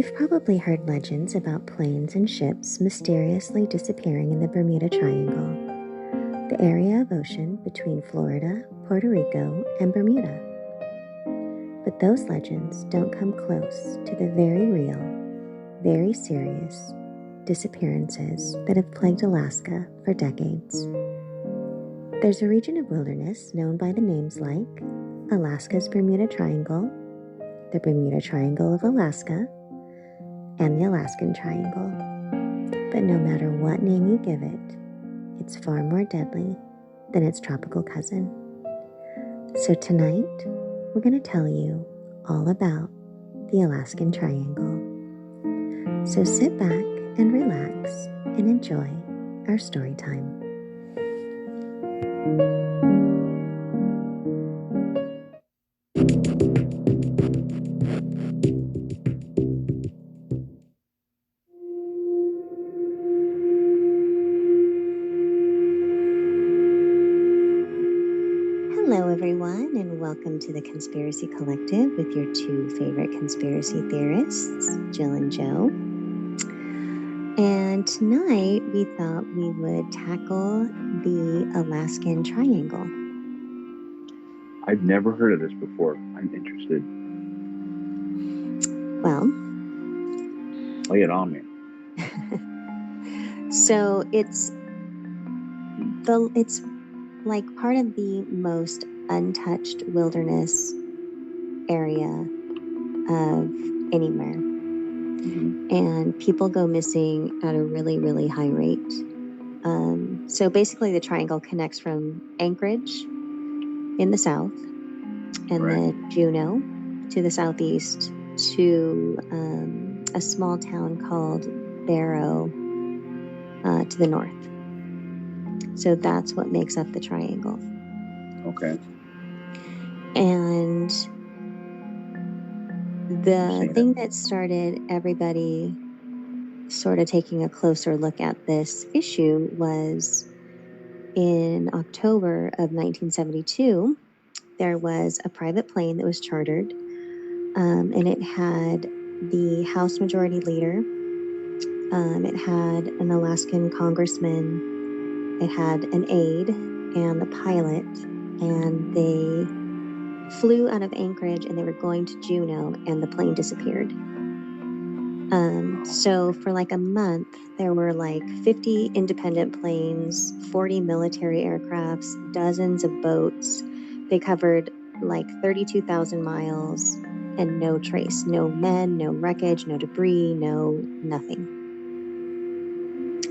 You've probably heard legends about planes and ships mysteriously disappearing in the Bermuda Triangle, the area of ocean between Florida, Puerto Rico, and Bermuda. But those legends don't come close to the very real, very serious disappearances that have plagued Alaska for decades. There's a region of wilderness known by the names like Alaska's Bermuda Triangle, the Bermuda Triangle of Alaska, and the Alaskan Triangle. But no matter what name you give it, it's far more deadly than its tropical cousin. So tonight, we're going to tell you all about the Alaskan Triangle. So sit back and relax and enjoy our story time. Hello, everyone, and welcome to the Conspiracy Collective with your two favorite conspiracy theorists, Jill and Joe. And tonight, we thought we would tackle the Alaskan Triangle. I've never heard of this before. I'm interested. Well, lay it on me. So it's like part of the most untouched wilderness area of anywhere. Mm-hmm. And people go missing at a really, really high rate. So basically the triangle connects from Anchorage in the south and then Juneau to the southeast to a small town called Barrow to the north. So that's what makes up the triangle. Okay. And the thing that started everybody sort of taking a closer look at this issue was in October of 1972, there was a private plane that was chartered, and it had the House Majority Leader, it had an Alaskan congressman, it had an aide, and the pilot, and they flew out of Anchorage and they were going to Juneau, and the plane disappeared. So for like a month, there were like 50 independent planes, 40 military aircrafts, dozens of boats. They covered like 32,000 miles and no trace, no men, no wreckage, no debris, nothing.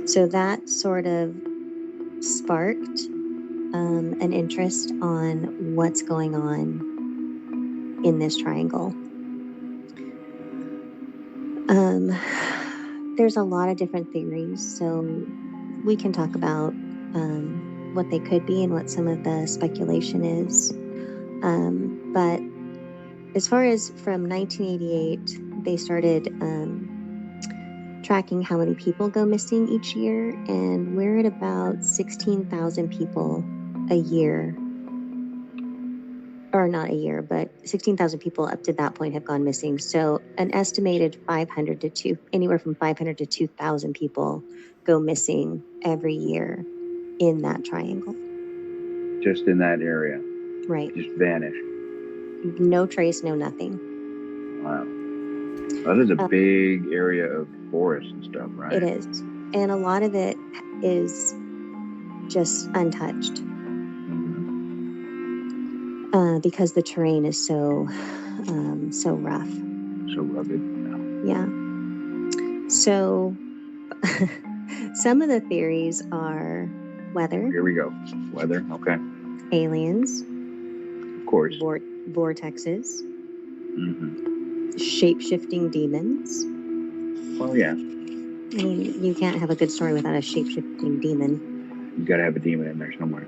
So that sort of sparked an interest on what's going on in this triangle. There's a lot of different theories, so we can talk about what they could be and what some of the speculation is. But as far as from 1988, they started tracking how many people go missing each year, and we're at about 16,000 people a year. Or not a year, but 16,000 people up to that point have gone missing. So an estimated anywhere from 500 to 2,000 people go missing every year in that triangle. Just in that area. Right. Just vanish. No trace, no nothing. Wow. That is a big area of forest and stuff, right? It is. And a lot of it is just untouched. Because the terrain is so rough. So rugged. Yeah. So some of the theories are weather. Here we go. Weather, okay. Aliens. Of course. Vortexes. Mm-hmm. Shape-shifting demons. Well, yeah. I mean, you can't have a good story without a shape-shifting demon. You gotta have a demon in there somewhere.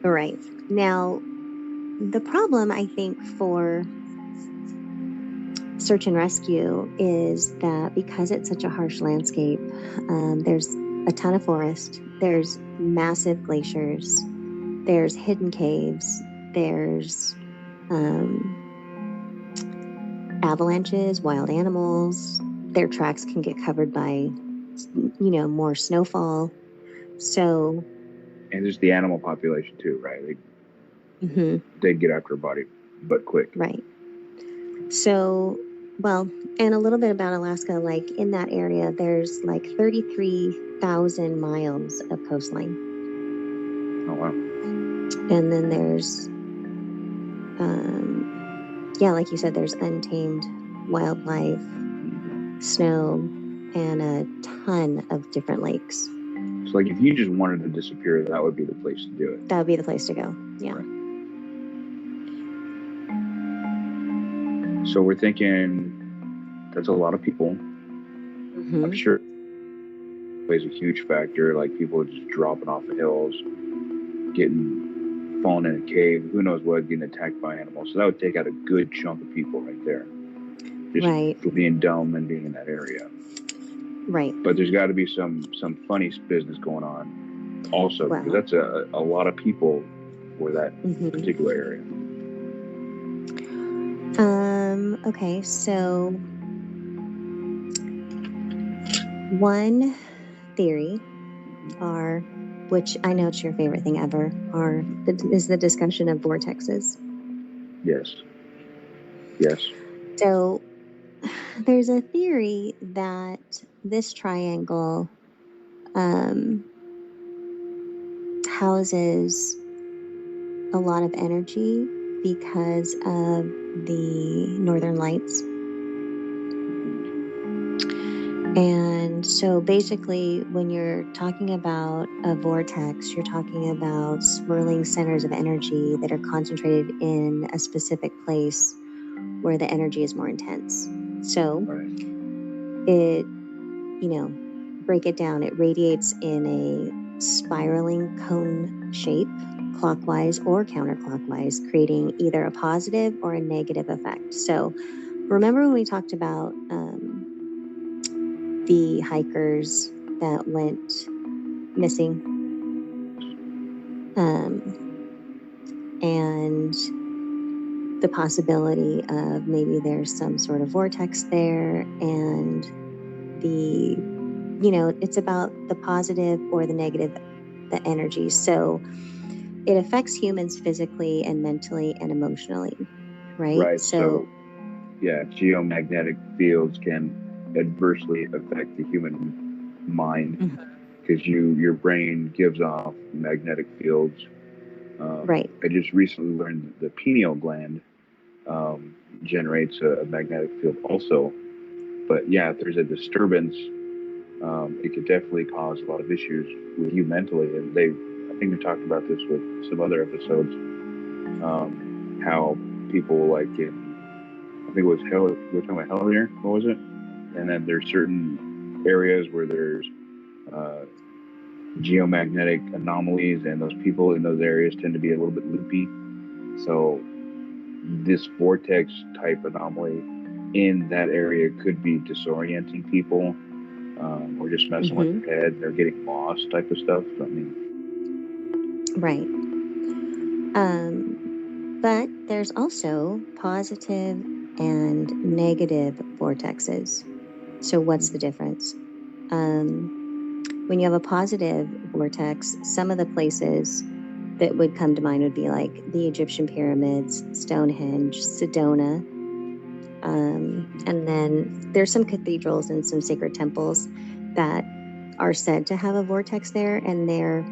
Right. Now, the problem, I think, for search and rescue is that because it's such a harsh landscape, there's a ton of forest, there's massive glaciers, there's hidden caves, there's avalanches, wild animals, their tracks can get covered by, more snowfall. So, And just the animal population too, right? mhm, They get after a body, but quick. right. So, well, and a little bit about Alaska, like in that area, there's like 33,000 miles of coastline. Oh wow. And then there's, yeah, like you said, there's untamed wildlife, snow, and a ton of different lakes. So like if you just wanted to disappear, that would be the place to do it. That would be the place to go. Yeah. Right. So we're thinking that's a lot of people. Mm-hmm. I'm sure it plays a huge factor, like people just dropping off the hills, getting falling in a cave, who knows what, getting attacked by animals. So that would take out a good chunk of people right there. Just right. for being dumb and being in that area. Right. But there's got to be some funny business going on also, because that's a lot of people for that particular area. Okay, so one theory which I know it's your favorite thing ever, is the discussion of vortexes. Yes. Yes. So there's a theory that this triangle houses a lot of energy because of the northern lights. And so basically, when you're talking about a vortex, you're talking about swirling centers of energy that are concentrated in a specific place where the energy is more intense. So it, break it down, it radiates in a spiraling cone shape, clockwise or counterclockwise, creating either a positive or a negative effect. So remember when we talked about the hikers that went missing? And the possibility of maybe there's some sort of vortex there, and it's about the positive or the negative, the energy. So it affects humans physically and mentally and emotionally, right? Right. So yeah, geomagnetic fields can adversely affect the human mind because your brain gives off magnetic fields. Right. I just recently learned the pineal gland generates a magnetic field also. But yeah, if there's a disturbance, it could definitely cause a lot of issues with you mentally. And I think we talked about this with some other episodes, how people like I think it was hell. We were talking about hell here. What was it? And then there's certain areas where there's geomagnetic anomalies, and those people in those areas tend to be a little bit loopy. So this vortex type anomaly in that area could be disorienting people, or just messing with their head. They're getting lost, type of stuff. I mean, right. But there's also positive and negative vortexes. So what's the difference? When you have a positive vortex, some of the places that would come to mind would be like the Egyptian pyramids, Stonehenge, Sedona. And then there's some cathedrals and some sacred temples that are said to have a vortex there, and they're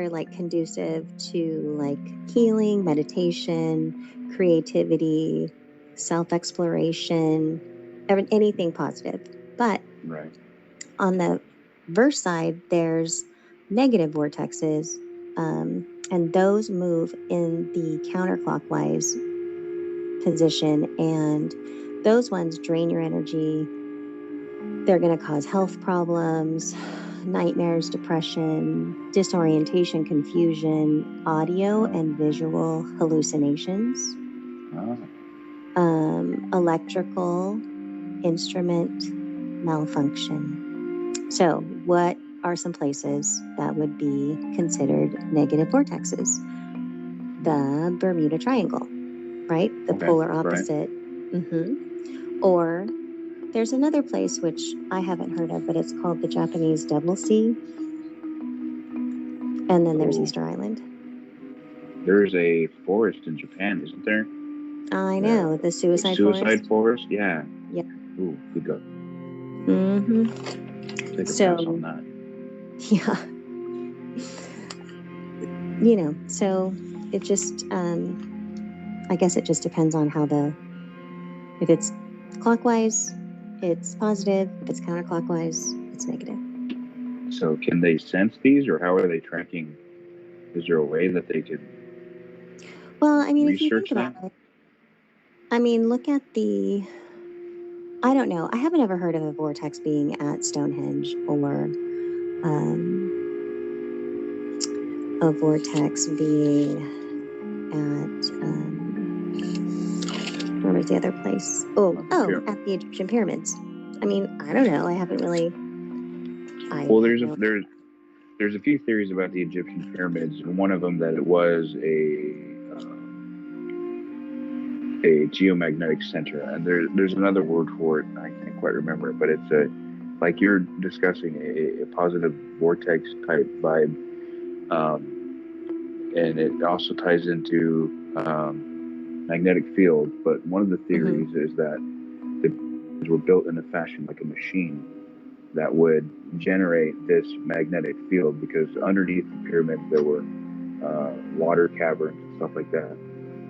like conducive to like healing, meditation, creativity, self-exploration, anything positive. But on the verse side, there's negative vortexes, and those move in the counterclockwise position, and those ones drain your energy. They're going to cause health problems, nightmares, depression, disorientation, confusion, audio and visual hallucinations, electrical instrument malfunction. So what are some places that would be considered negative vortexes? The Bermuda Triangle, right? The polar opposite. Or there's another place which I haven't heard of, but it's called the Japanese Devil Sea. And then there's Easter Island. There's a forest in Japan, isn't there? I know, the suicide forest. Yeah. Yeah. Ooh, good go. Mm-hmm. Take a pass on that. Yeah. You know, so it just, I guess it just depends on how if it's clockwise, it's positive. If it's counterclockwise, it's negative. So can they sense these, or how are they tracking? Is there a way that they could Well, I mean, if you think about it, I mean, look at I don't know. I haven't ever heard of a vortex being at Stonehenge or a vortex being at, where was the other place? At the Egyptian pyramids. I mean, I don't know. I haven't really. Well, there's a few theories about the Egyptian pyramids, and one of them that it was a geomagnetic center, and there's another word for it. I can't quite remember it, but it's like you're discussing a positive vortex type vibe, and it also ties into magnetic field. But one of the theories is that the pyramids were built in a fashion like a machine that would generate this magnetic field, because underneath the pyramids there were water caverns and stuff like that,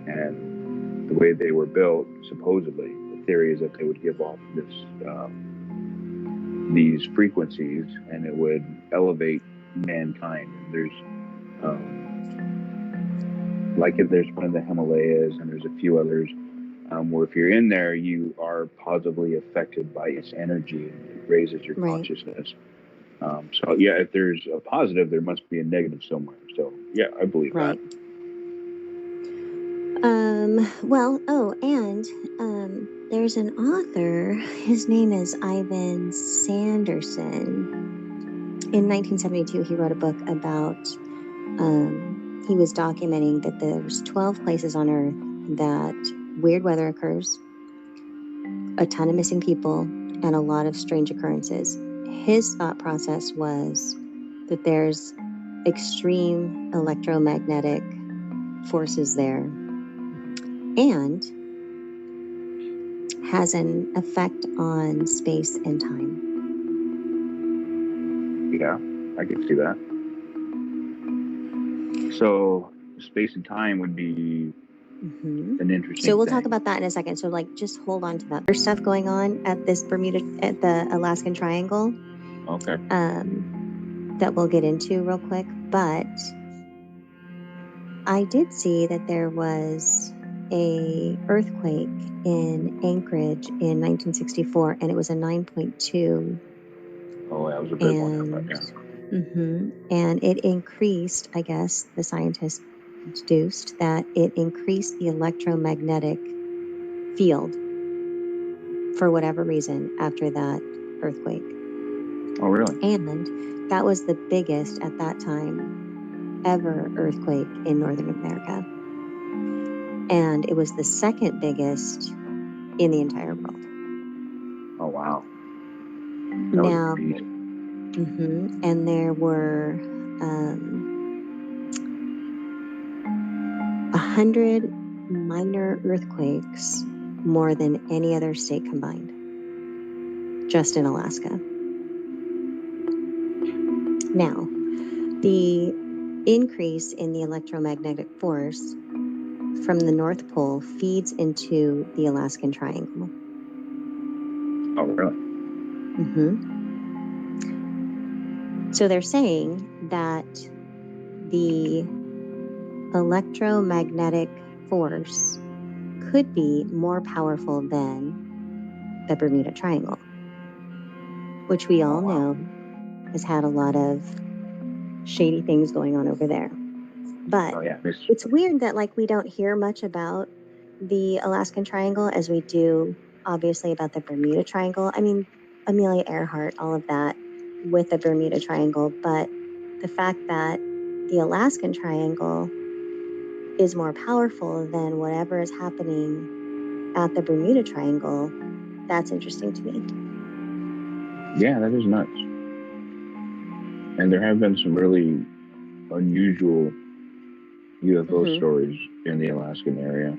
and the way they were built, supposedly, the theory is that they would give off these frequencies, and it would elevate mankind. And there's there's one in the Himalayas, and there's a few others where if you're in there, you are positively affected by its energy, and it raises your consciousness. So yeah, if there's a positive, there must be a negative somewhere. So yeah, I believe that. There's an author, his name is Ivan Sanderson. In 1972, he wrote a book about, he was documenting that there's 12 places on Earth that weird weather occurs, a ton of missing people, and a lot of strange occurrences. His thought process was that there's extreme electromagnetic forces there, and has an effect on space and time. Yeah, I can see that. So space and time would be an interesting So we'll talk about that in a second. So just hold on to that. There's stuff going on at the Alaskan Triangle. Okay. That we'll get into real quick. But I did see that there was a earthquake in Anchorage in 1964, and it was a 9.2. Oh, that was a big one. Yeah. And it increased, I guess the scientists deduced that it increased the electromagnetic field for whatever reason after that earthquake. Oh, really? And that was the biggest at that time ever earthquake in Northern America. And it was the second biggest in the entire world. Oh, wow. Now, and there were 100 minor earthquakes, more than any other state combined, just in Alaska. Now, the increase in the electromagnetic force from the North Pole feeds into the Alaskan Triangle. Oh, really? So they're saying that the electromagnetic force could be more powerful than the Bermuda Triangle, which we all know has had a lot of shady things going on over there. But it's weird that we don't hear much about the Alaskan Triangle as we do, obviously, about the Bermuda Triangle. I mean, Amelia Earhart, all of that with the Bermuda Triangle. But the fact that the Alaskan Triangle is more powerful than whatever is happening at the Bermuda Triangle that's interesting to me. Yeah, that is nuts. And there have been some really unusual UFO stories in the Alaskan area.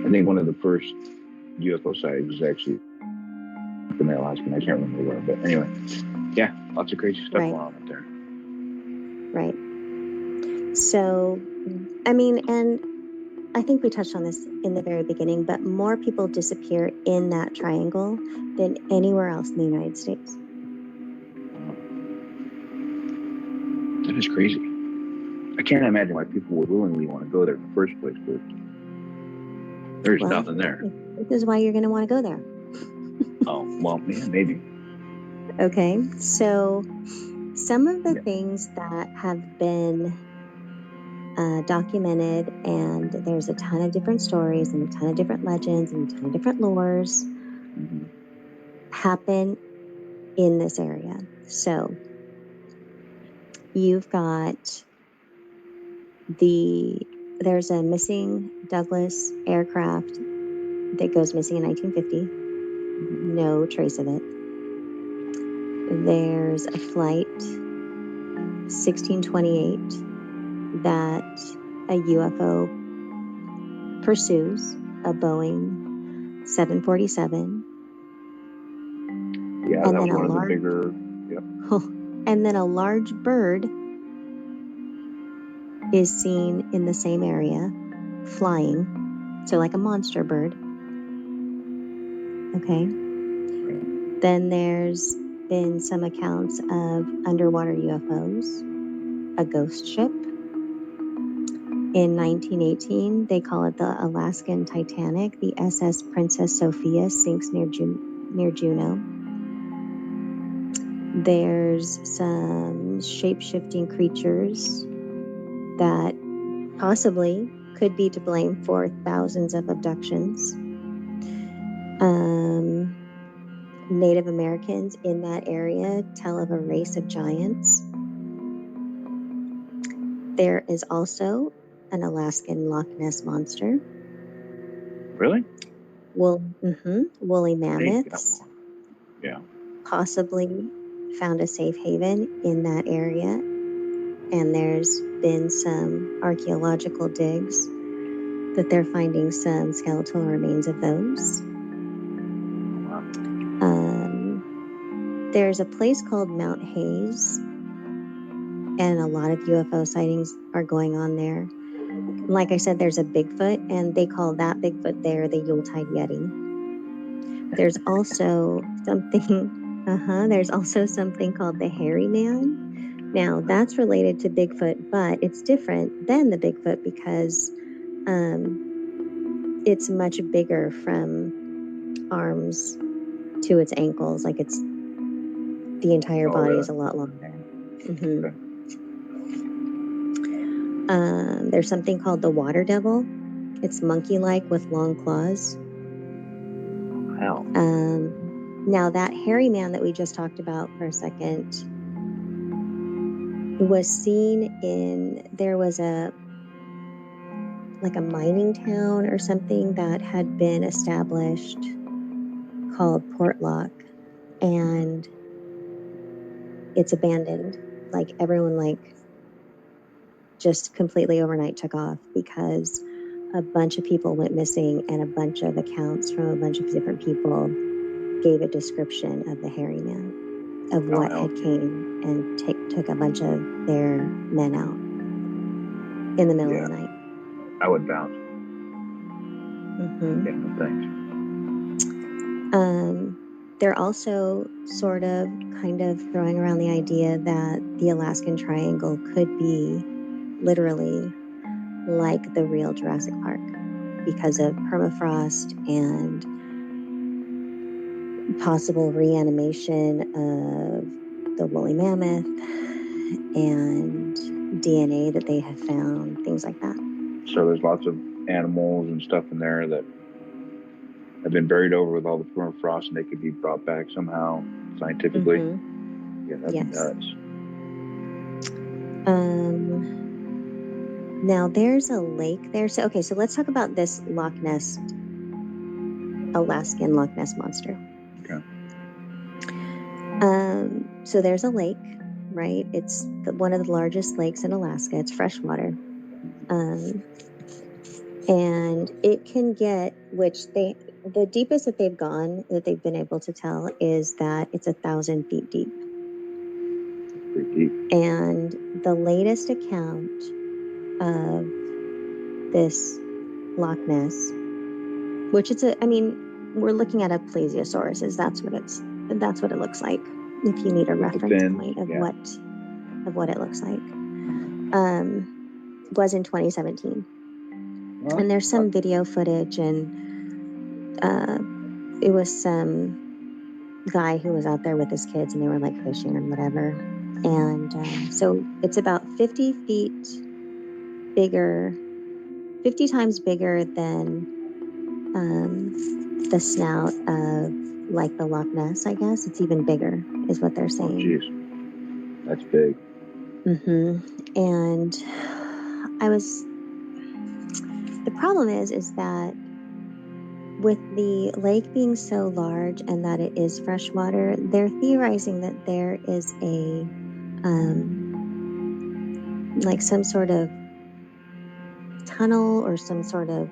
I think one of the first UFO sightings was actually in the Alaskan. I can't remember where, but anyway, yeah, lots of crazy stuff going on up there. Right. So, I mean, and I think we touched on this in the very beginning, but more people disappear in that triangle than anywhere else in the United States. That is crazy. I can't imagine why people would willingly want to go there in the first place, but there's nothing there. This is why you're going to want to go there. Oh, well, yeah, maybe. Okay, so some of the things that have been documented, and there's a ton of different stories and a ton of different legends and a ton of different lores, happen in this area. So you've got there's a missing Douglas aircraft that goes missing in 1950. No trace of it. There's a flight 1628 that a UFO pursues, a Boeing 747. Yeah, and that then was one of the bigger. Yep. And then a large bird is seen in the same area, flying. So like a monster bird. Okay. Then there's been some accounts of underwater UFOs, a ghost ship. In 1918, they call it the Alaskan Titanic. The SS Princess Sophia sinks near Juneau. There's some shape-shifting creatures that possibly could be to blame for thousands of abductions. Native Americans in that area tell of a race of giants. There is also an Alaskan Loch Ness monster. Really? Woolly mammoths. Yeah. Possibly found a safe haven in that area. And there's been some archaeological digs that they're finding some skeletal remains of those. There's a place called Mount Hayes, and a lot of UFO sightings are going on there. Like I said, there's a Bigfoot, and they call that Bigfoot there the Yuletide Yeti. There's also something, there's also something called the Hairy Man. Now, that's related to Bigfoot, but it's different than the Bigfoot because it's much bigger from arms to its ankles. Like the entire body is a lot longer. Okay. There's something called the water devil. It's monkey-like with long claws. Wow. Now that hairy man that we just talked about for a second was seen there was a mining town or something that had been established called Portlock, and it's abandoned. Like everyone just completely overnight took off because a bunch of people went missing, and a bunch of accounts from a bunch of different people gave a description of the hairy man, of what had came and took a bunch of their men out in the middle of the night. I would bounce. Yeah, no thanks. They're also sort of kind of throwing around the idea that the Alaskan Triangle could be literally like the real Jurassic Park because of permafrost and possible reanimation of the woolly mammoth and DNA that they have found, things like that. So there's lots of animals and stuff in there that have been buried over with all the permafrost, and they could be brought back somehow scientifically. Yeah, that's nuts. Now there's a lake there. So let's talk about this Loch Ness Alaskan Loch Ness Monster. Okay. So there's a lake, right? It's one of the largest lakes in Alaska. It's freshwater. And it can get, the deepest that they've gone, that they've been able to tell, is that it's 1,000 feet deep. Pretty deep. And the latest account of this Loch Ness, which we're looking at a plesiosaurus. That's what it looks like. If you need a With the reference fins, point of yeah. what it looks like, was in 2017. Well, And there's some video footage, and it was some guy who was out there with his kids, and they were like fishing and whatever. And so it's about 50 feet bigger, 50 times bigger than the snout of like the Loch Ness, I guess. It's even bigger, is what they're saying. Jeez, that's big. And the problem is that with the lake being so large and that it is freshwater, they're theorizing that there is like some sort of tunnel or some sort of,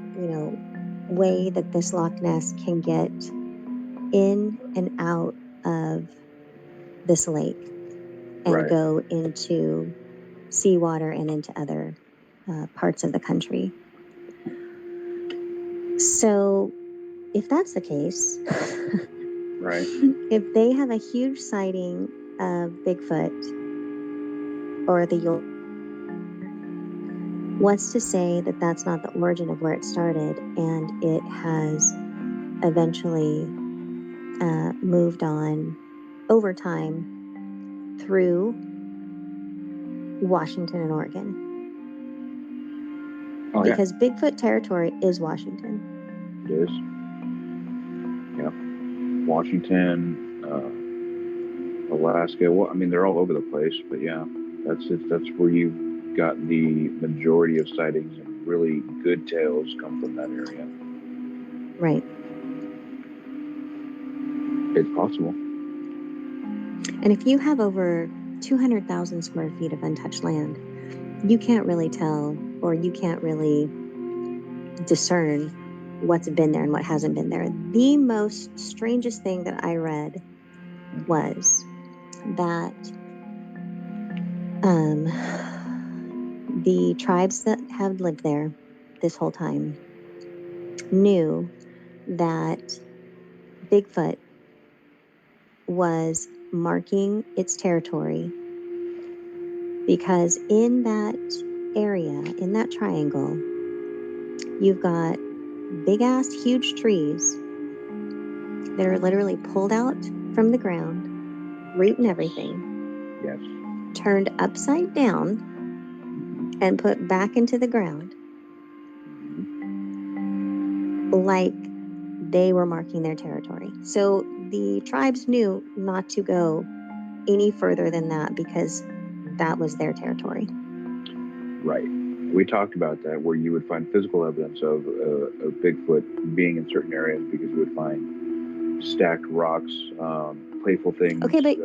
way that this Loch Ness can get in and out of this lake and go into seawater and into other parts of the country. So if that's the case, right, if they have a huge sighting of Bigfoot or the Yule, what's to say that that's not the origin of where it started, and it has eventually moved on over time through Washington and Oregon. Because Bigfoot territory is Washington. It is. Yeah. Washington, Alaska. Well, I mean, they're all over the place, but yeah, that's where you've got the majority of sightings, and really good tales come from that area. Right. It's possible. And if you have over 200,000 square feet of untouched land, you can't really tell, or you can't really discern what's been there and what hasn't been there. The most strangest thing that I read was that the tribes that have lived there this whole time knew that Bigfoot was marking its territory because in that area, in that triangle, you've got big ass huge trees that are literally pulled out from the ground, root and everything. Yes. Turned upside down and put back into the ground like they were marking their territory. So the tribes knew not to go any further than that because that was their territory. Right. We talked about that, where you would find physical evidence of Bigfoot being in certain areas because you would find stacked rocks, playful things. Okay, but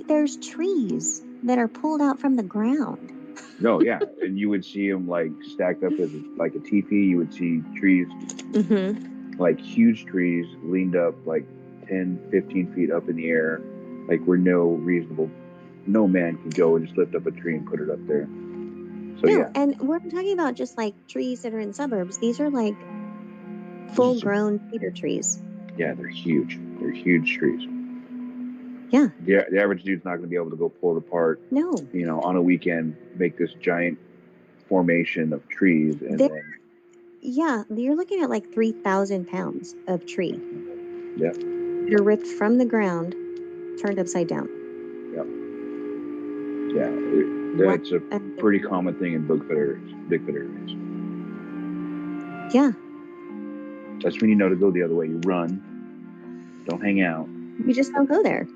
there's trees that are pulled out from the ground. No, yeah, and you would see them like stacked up as like a teepee. You would see trees, like huge trees, leaned up like 10, 15 feet up in the air, like where no man could go and just lift up a tree and put it up there. So, no, yeah. And we're talking about just like trees that are in suburbs. These are like full-grown cedar trees. Yeah, they're huge. They're huge trees. Yeah. The average dude's not going to be able to go pull it apart. No. On a weekend, make this giant formation of trees, and then. Yeah, you're looking at like 3,000 pounds of tree. Yeah. They're ripped from the ground, turned upside down. Yep. Yeah, that's a pretty common thing in Bigfoot areas. Yeah. That's when you know to go the other way. You run. Don't hang out. You just don't go there.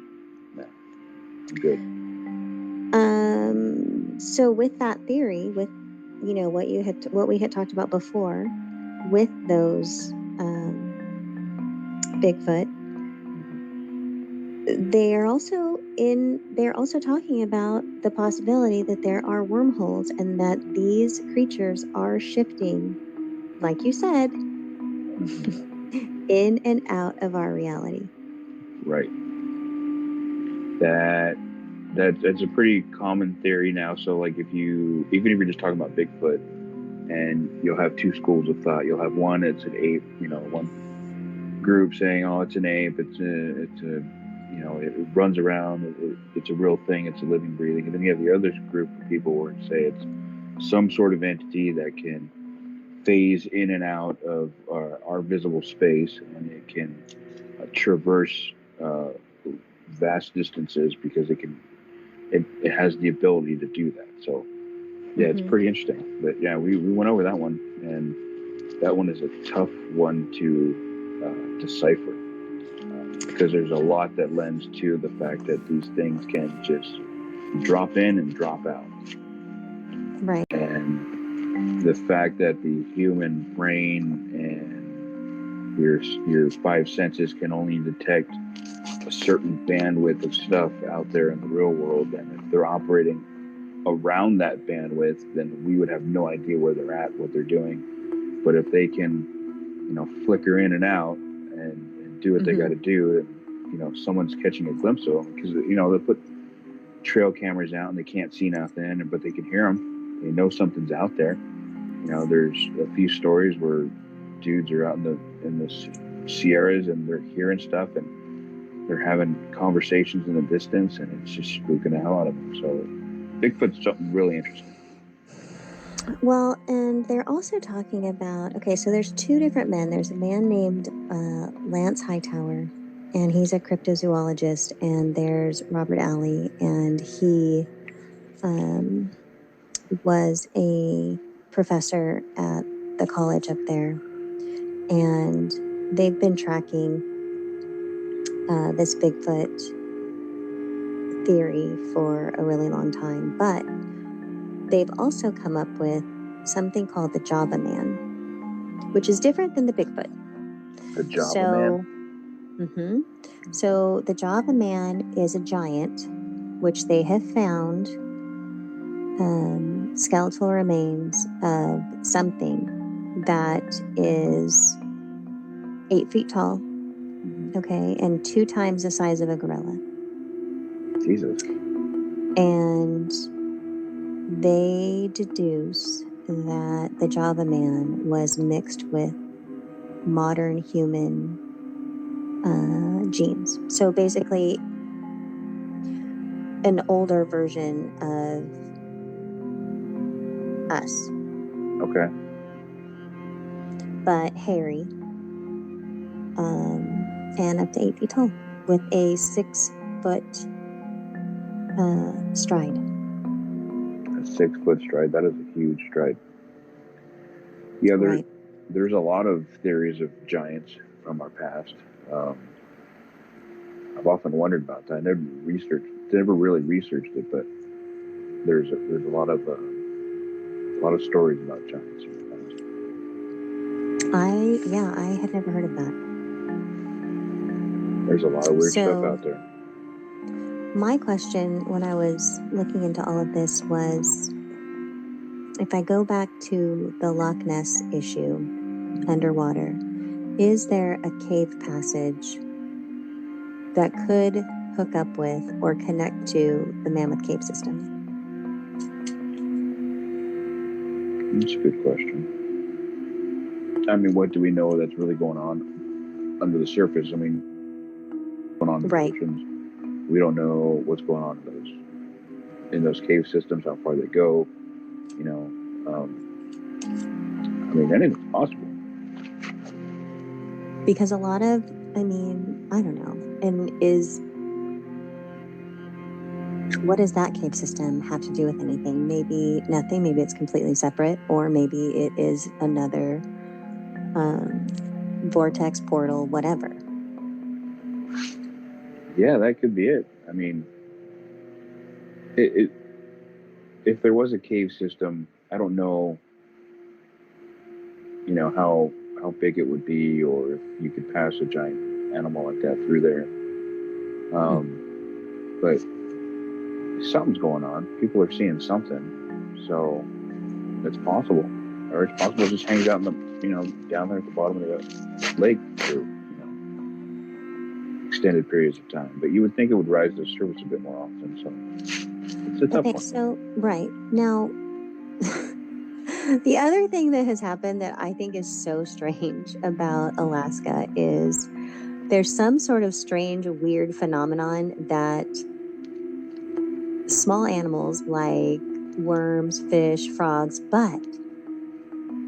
No. Good. So with that theory, with what we had talked about before, with those Bigfoot. They're also talking about the possibility that there are wormholes and that these creatures are shifting, like you said, in and out of our reality. Right. That's a pretty common theory now. So like even if you're just talking about Bigfoot, and you'll have two schools of thought. You'll have one, it's an ape, one group saying, oh, it's an ape, it runs around, it's a real thing, it's a living, breathing. And then you have the other group of people where say it's some sort of entity that can phase in and out of our visible space, and it can traverse vast distances because it has the ability to do that. So yeah, it's pretty interesting. But yeah, we went over that one, and that one is a tough one to decipher because there's a lot that lends to the fact that these things can just drop in and drop out. Right. And the fact that the human brain and your five senses can only detect a certain bandwidth of stuff out there in the real world, and if they're operating around that bandwidth, then we would have no idea where they're at, what they're doing. But if they can, flicker in and out and do what they got to do, and someone's catching a glimpse of them, because they'll put trail cameras out and they can't see nothing, but they can hear them. They know something's out there. There's a few stories where dudes are out in the Sierras and they're hearing stuff and they're having conversations in the distance, and it's just spooking the hell out of them. So Bigfoot's something really interesting. Well, and they're also talking about, okay, so there's two different men. There's a man named Lance Hightower, and he's a cryptozoologist, and there's Robert Alley, and he was a professor at the college up there, and they've been tracking this Bigfoot theory for a really long time, but they've also come up with something called the Java Man, which is different than the Bigfoot. The Java Man? So the Java Man is a giant, which they have found skeletal remains of something that is 8 feet tall, okay, and 2 times the size of a gorilla. Jesus. And they deduce that the Java Man was mixed with modern human genes. So basically, an older version of us. Okay. But hairy, and up to 8 feet tall, with a 6-foot stride. A 6-foot stride. That is a huge stride. Yeah, there's a lot of theories of giants from our past. I've often wondered about that. I never really researched it, but there's a lot of stories about giants in the past. I had never heard of that. There's a lot of weird stuff out there. My question when I was looking into all of this was, if I go back to the Loch Ness issue underwater, is there a cave passage that could hook up with or connect to the Mammoth Cave system? That's a good question. I mean, what do we know that's really going on under the surface? I mean, going on in the oceans. We don't know what's going on in those cave systems, how far they go. I mean, anything's possible. Because a lot of, I don't know, and what does that cave system have to do with anything? Maybe nothing, maybe it's completely separate, or maybe it is another vortex, portal, whatever. Yeah, that could be it. I mean, if there was a cave system, I don't know, how big it would be, or if you could pass a giant animal like that through there. But something's going on. People are seeing something, so it's possible, or it's possible it just hangs out in the, down there at the bottom of the lake for extended periods of time. But you would think it would rise to the surface a bit more often. So it's a tough one. So right now, the other thing that has happened that I think is so strange about Alaska is there's some sort of strange, weird phenomenon that small animals like worms, fish, frogs, but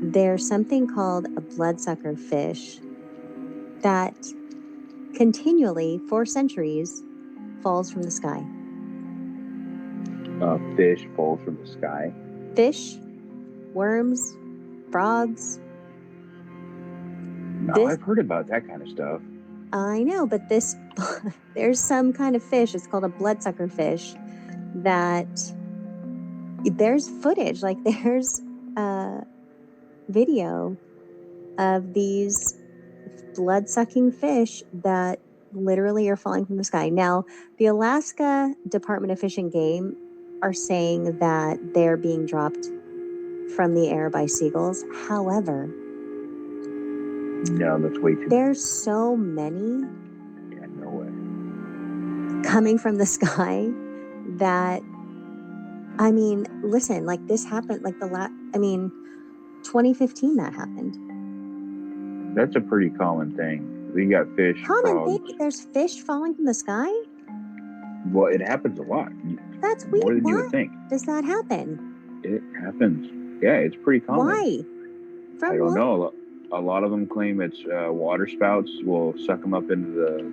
there's something called a bloodsucker fish that continually, for centuries, falls from the sky. Fish falls from the sky. Fish, worms, frogs. No, I've heard about that kind of stuff. I know, but there's some kind of fish, it's called a bloodsucker fish, that there's footage, like there's video of these blood-sucking fish that literally are falling from the sky. Now, the Alaska Department of Fish and Game are saying that they're being dropped from the air by seagulls. However, no, that's way too there's so many no way coming from the sky that, I mean, listen, like this happened, like 2015 that happened. That's a pretty common thing. You got fish, frogs. There's fish falling from the sky? Well, it happens a lot. That's weird. More than you would think. Does that happen? It happens. Yeah, it's pretty common. Why? I don't know. A lot of them claim it's water spouts will suck them up into the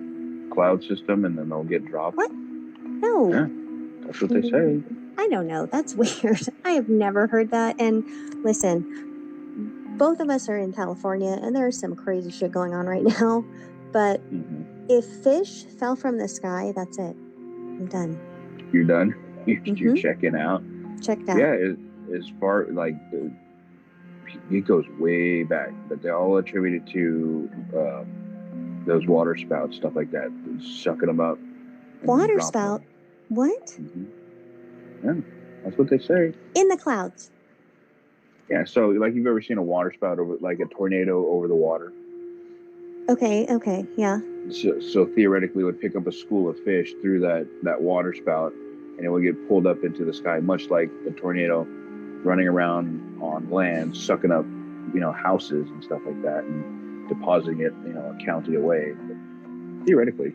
cloud system and then they'll get dropped. What? No. Yeah, that's what they say. I don't know. That's weird. I have never heard that. And listen, both of us are in California and there's some crazy shit going on right now. But if fish fell from the sky, that's it. I'm done. You're done? You're checking out? Checked out. Yeah, as far, like, it goes way back, but they all attribute it to those water spouts, stuff like that, sucking them up. Water spout? What? Yeah, that's what they say. In the clouds. Yeah, so like you've ever seen a water spout over, like a tornado over the water? Okay, yeah. So theoretically, it would pick up a school of fish through that water spout, and it would get pulled up into the sky, much like a tornado running around on land, sucking up, houses and stuff like that, and depositing it, counting it away. But theoretically,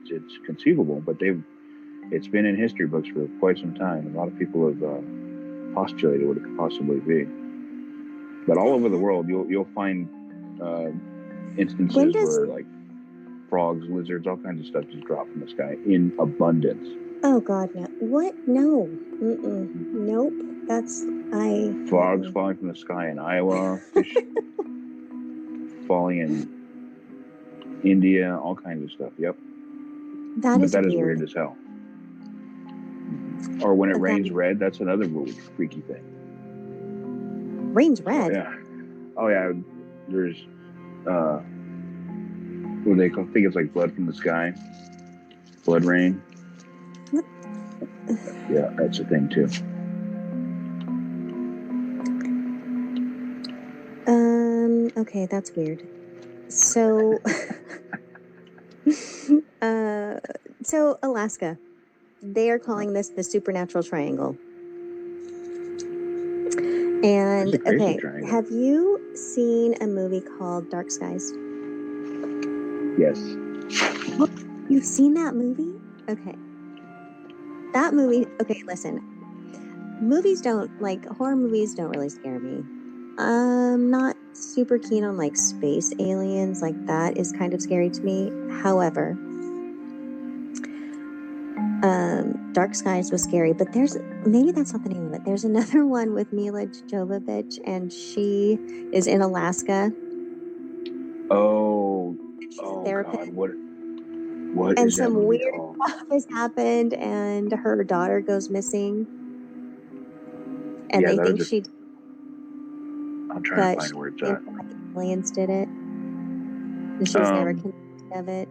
it's conceivable, but it's been in history books for quite some time. A lot of people have postulated what it could possibly be. But all over the world, you'll find instances where like frogs, lizards, all kinds of stuff just drop from the sky in abundance. Oh God, no! What? No. Nope. Frogs falling from the sky in Iowa, fish falling in India, all kinds of stuff. Yep. That is weird as hell. Or when it rains red, that's another weird, freaky thing. Rains red? Oh yeah. There's what they think it's like blood from the sky. Blood rain. What? Yeah, that's a thing too. Okay, that's weird. So so Alaska, they are calling this the supernatural triangle. And triangle. Have you seen a movie called Dark Skies? Yes. You've seen that movie? Okay. That movie, listen. Horror movies don't really scare me. I'm not super keen on like space aliens, like that is kind of scary to me. However, Dark Skies was scary, but maybe that's not the name of it. There's another one with Mila Jovovich, and she is in Alaska. Oh, therapist. God, what and is some that movie weird called? stuff has happened, and her daughter goes missing, and they think she. I'm trying to find where it's at. Aliens did it, and she was never connected to of it.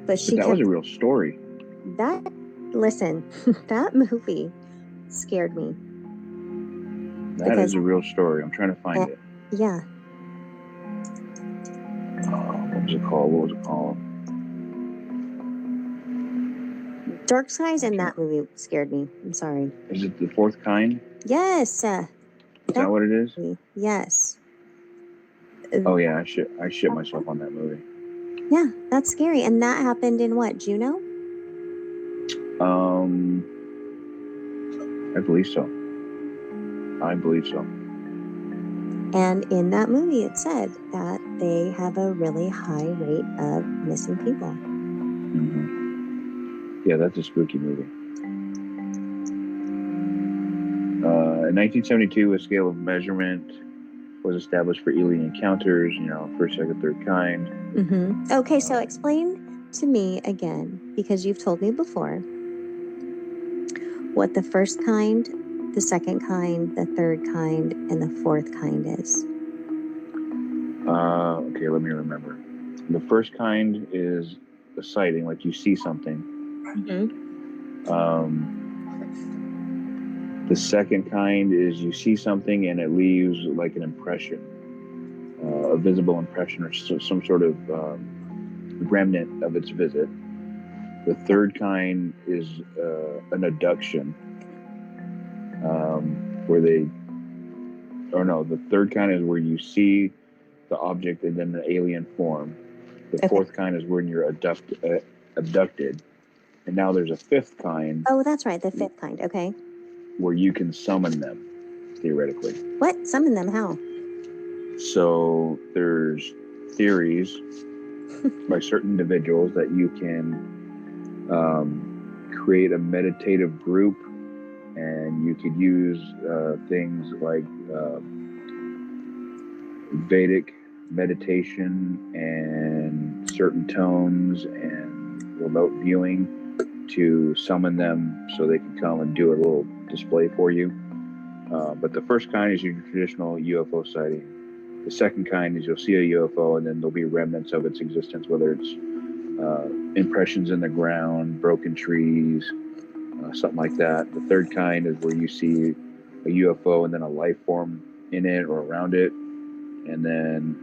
But she But that kept was a real story. that. Listen, that movie scared me. That is a real story. I'm trying to find it. Yeah. What was it called? Dark Skies in that movie scared me. I'm sorry. Is it The Fourth Kind? Yes. Is that what it is? Yes. Oh yeah, I shit myself on that movie. Yeah, that's scary. And that happened in what, Juneau? I believe so. And in that movie, it said that they have a really high rate of missing people. Mm-hmm. Yeah, that's a spooky movie. In 1972, a scale of measurement was established for alien encounters, first, second, third kind. Mm-hmm. Okay, so explain to me again, because you've told me before, what the first kind, the second kind, the third kind, and the fourth kind is. Okay, let me remember. The first kind is a sighting, like you see something. Mm-hmm. The second kind is you see something and it leaves like an impression, a visible impression or some sort of remnant of its visit. The third kind is an abduction, the third kind is where you see the object and then the alien form. The fourth kind is when you're abducted. And now there's a fifth kind. Oh, that's right, the fifth kind, okay. Where you can summon them, theoretically. What? Summon them? How? So there's theories by certain individuals that you can create a meditative group, and you could use things like Vedic meditation and certain tones and remote viewing to summon them so they can come and do a little display for you. But the first kind is your traditional UFO sighting. The second kind is you'll see a UFO and then there'll be remnants of its existence, whether it's impressions in the ground, broken trees, something like that. The third kind is where you see a UFO and then a life form in it or around it. And then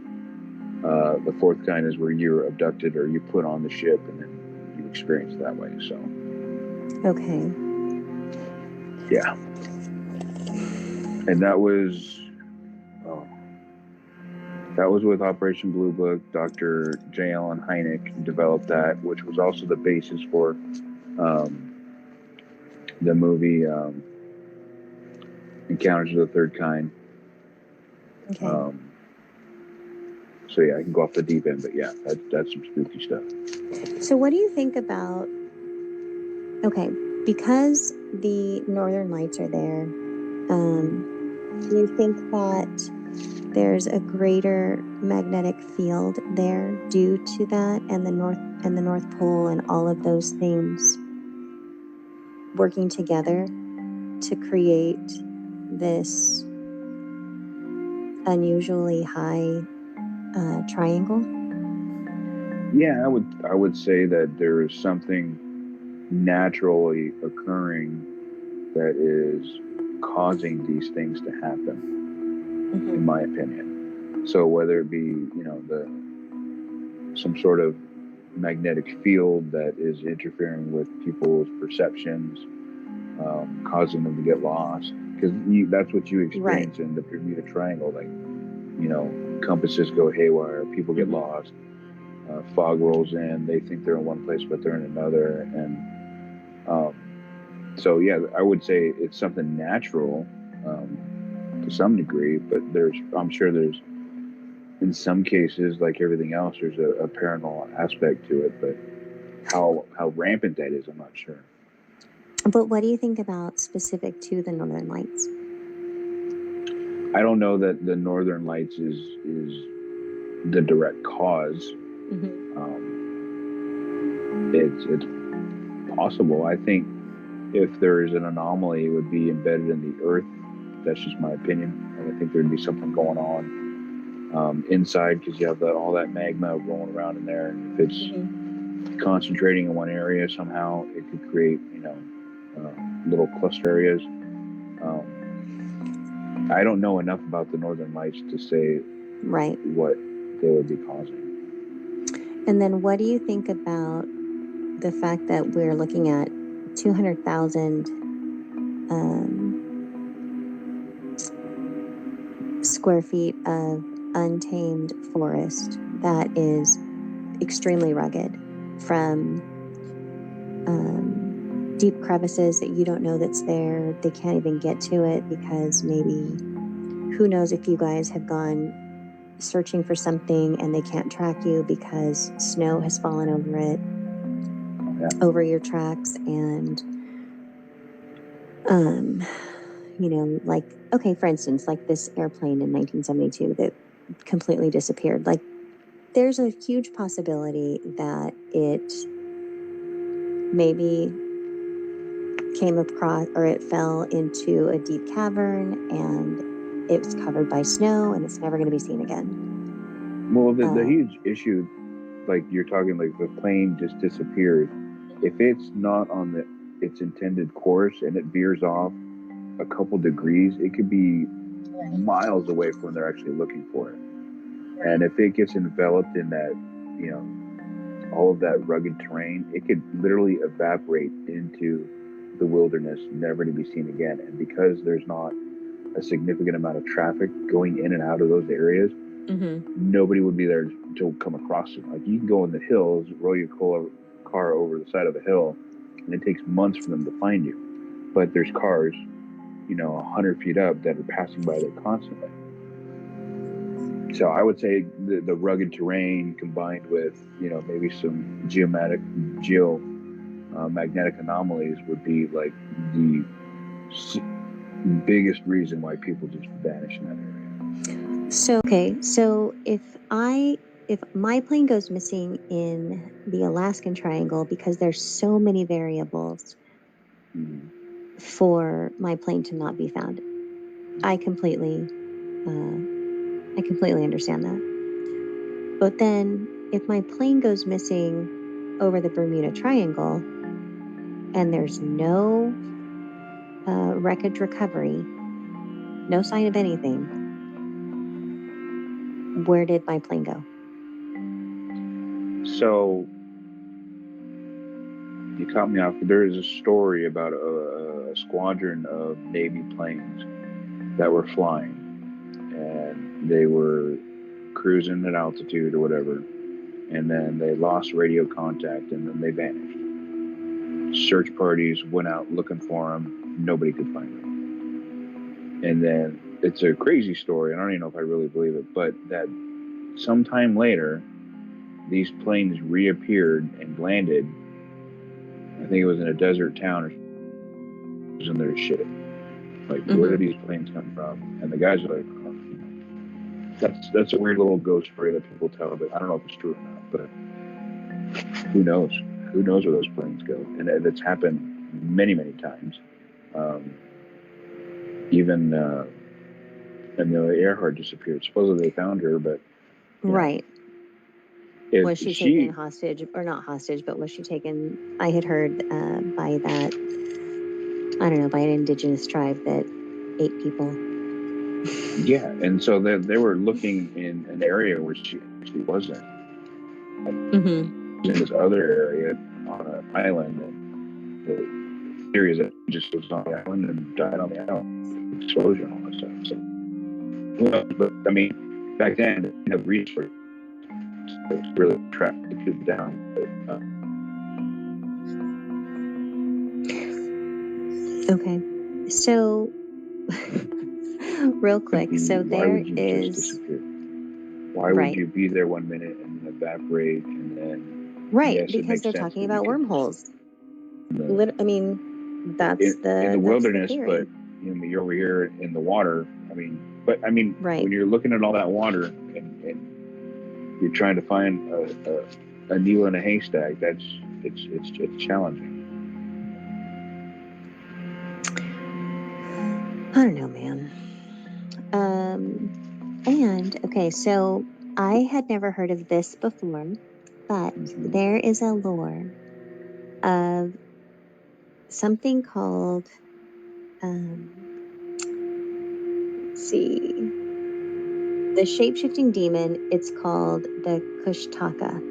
the fourth kind is where you're abducted or you put on the ship and then you experience it that way. So. Okay. Yeah. And that was with Operation Blue Book. Dr. J. Allen Hynek developed that, which was also the basis for the movie Encounters of the Third Kind. Okay. So yeah, I can go off the deep end, but yeah, that's some spooky stuff. So what do you think about, because the Northern Lights are there, do you think that there's a greater magnetic field there due to that, and the North Pole and all of those things working together to create this unusually high triangle? Yeah, I would say that there is something naturally occurring that is causing these things to happen, in my opinion. So whether it be, some sort of magnetic field that is interfering with people's perceptions, causing them to get lost, because that's what you experience in the Bermuda Triangle. Like, compasses go haywire, people get lost, fog rolls in, they think they're in one place but they're in another, and so yeah, I would say it's something natural to some degree, but I'm sure there's, in some cases, like everything else, there's a paranormal aspect to it, but how rampant that is, I'm not sure. But what do you think about specific to the Northern Lights? I don't know that the Northern Lights is the direct cause. It's possible. I think if there is an anomaly, it would be embedded in the earth. That's just my opinion. And I think there'd be something going on inside, because you have all that magma rolling around in there. And if it's concentrating in one area somehow, it could create, little cluster areas. I don't know enough about the Northern Lights to say what they would be causing. And then what do you think about the fact that we're looking at 200,000 square feet of untamed forest that is extremely rugged, from deep crevices that you don't know that's there. They can't even get to it because maybe, who knows if you guys have gone searching for something and they can't track you because snow has fallen over it, over your tracks. And like, okay, for instance, like this airplane in 1972 that completely disappeared. Like, there's a huge possibility that it maybe came across, or it fell into a deep cavern and it's covered by snow and it's never going to be seen again. Well, the huge issue, like you're talking, like the plane just disappeared. If it's not on its intended course and it veers off a couple degrees, it could be miles away from where they're actually looking for it. And if it gets enveloped in that, all of that rugged terrain, it could literally evaporate into the wilderness, never to be seen again. And because there's not a significant amount of traffic going in and out of those areas, nobody would be there to come across it. Like, you can go in the hills, roll your car over the side of a hill, and it takes months for them to find you. But there's cars, 100 feet up that are passing by there constantly. So I would say the rugged terrain combined with, maybe some geomagnetic anomalies would be like the biggest reason why people just vanish in that area. So if my plane goes missing in the Alaskan triangle, because there's so many variables for my plane to not be found, I completely understand that. But then if my plane goes missing over the Bermuda Triangle and there's no wreckage recovery, no sign of anything, where did my plane go? So you caught me off. There is a story about a squadron of Navy planes that were flying, and they were cruising at altitude or whatever, and then they lost radio contact, and then they vanished. Search parties went out looking for them. Nobody could find them. And then it's a crazy story. I don't even know if I really believe it, but that sometime later, these planes reappeared and landed. I think it was in a desert town or something, and they're shit. Like, where did these planes come from? And the guys are like, oh, that's a weird little ghost story that people tell, but I don't know if it's true or not. But who knows? Who knows where those planes go? And it's happened many, many times. Even Amelia Earhart disappeared. Supposedly they found her, but right. Was she taken hostage, or not hostage, but was she taken? I had heard by that, I don't know, by an indigenous tribe that ate people. Yeah, and so they were looking in an area where she actually wasn't. In this other area on an island, and the theory is that she just was on the island and died on the island. Explosion and all that stuff. So, but I mean, back then, they didn't have resources to really track the people down. Okay, so real quick, so there is. Why would you be there one minute and evaporate, and then because they're talking about wormholes. I mean, that's in the wilderness, but you're over here in the water. When you're looking at all that water and you're trying to find a needle in a haystack, it's challenging. I don't know, man. And, okay, so I had never heard of this before, but there is a lore of something called, let's see, the shape-shifting demon. It's called the Kushtaka,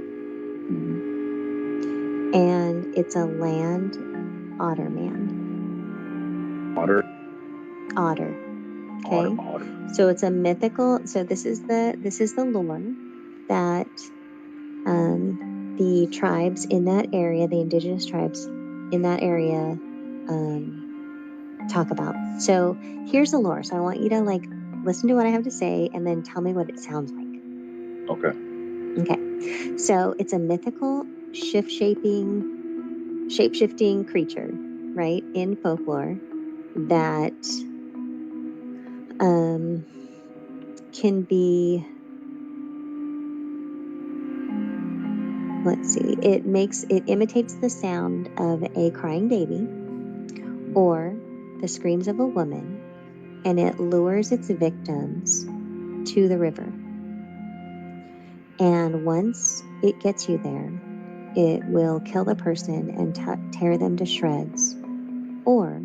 and it's a land otter man. Otter. Otter. Okay. Otter. So it's a mythical. So this is the lore that the tribes in that area, the indigenous tribes in that area, talk about. So here's the lore. So I want you to like listen to what I have to say and then tell me what it sounds like. Okay. Okay. So it's a mythical shape-shifting creature, right, in folklore that can be, let's see, it imitates the sound of a crying baby or the screams of a woman, and it lures its victims to the river. And once it gets you there, it will kill the person and tear them to shreds, or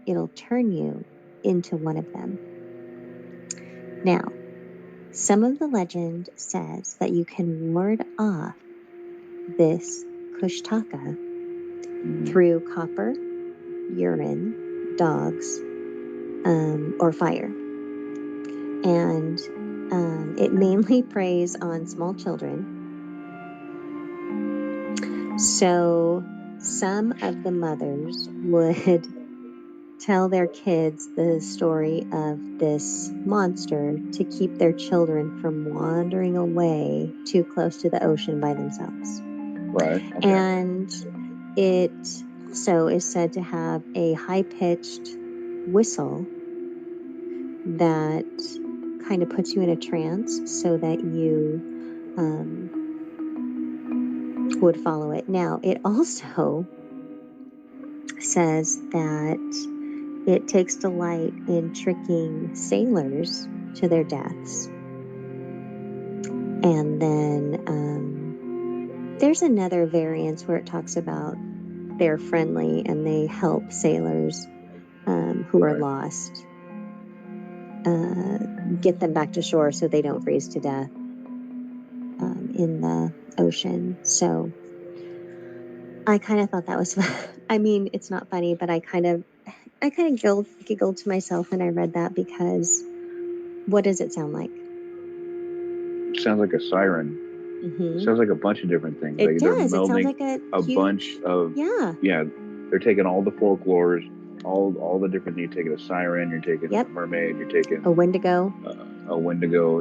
it'll turn you into one of them. Now, some of the legend says that you can ward off this Kushtaka through copper, urine, dogs, or fire. And it mainly preys on small children. So some of the mothers would tell their kids the story of this monster to keep their children from wandering away too close to the ocean by themselves. Right. Okay. And it also is said to have a high-pitched whistle that kind of puts you in a trance so that you would follow it. Now, it also says that it takes delight in tricking sailors to their deaths. And then there's another variance where it talks about they're friendly and they help sailors who are lost get them back to shore so they don't freeze to death in the ocean. So I kind of thought that was, I mean, it's not funny, but I kind of giggled to myself when I read that, because what does it sound like? It sounds like a siren. It sounds like a bunch of different things. It like does. They're It sounds melding like a bunch of yeah. They're taking all the folklores, all the different things. You're taking a siren, you're taking a mermaid, you're taking a Wendigo.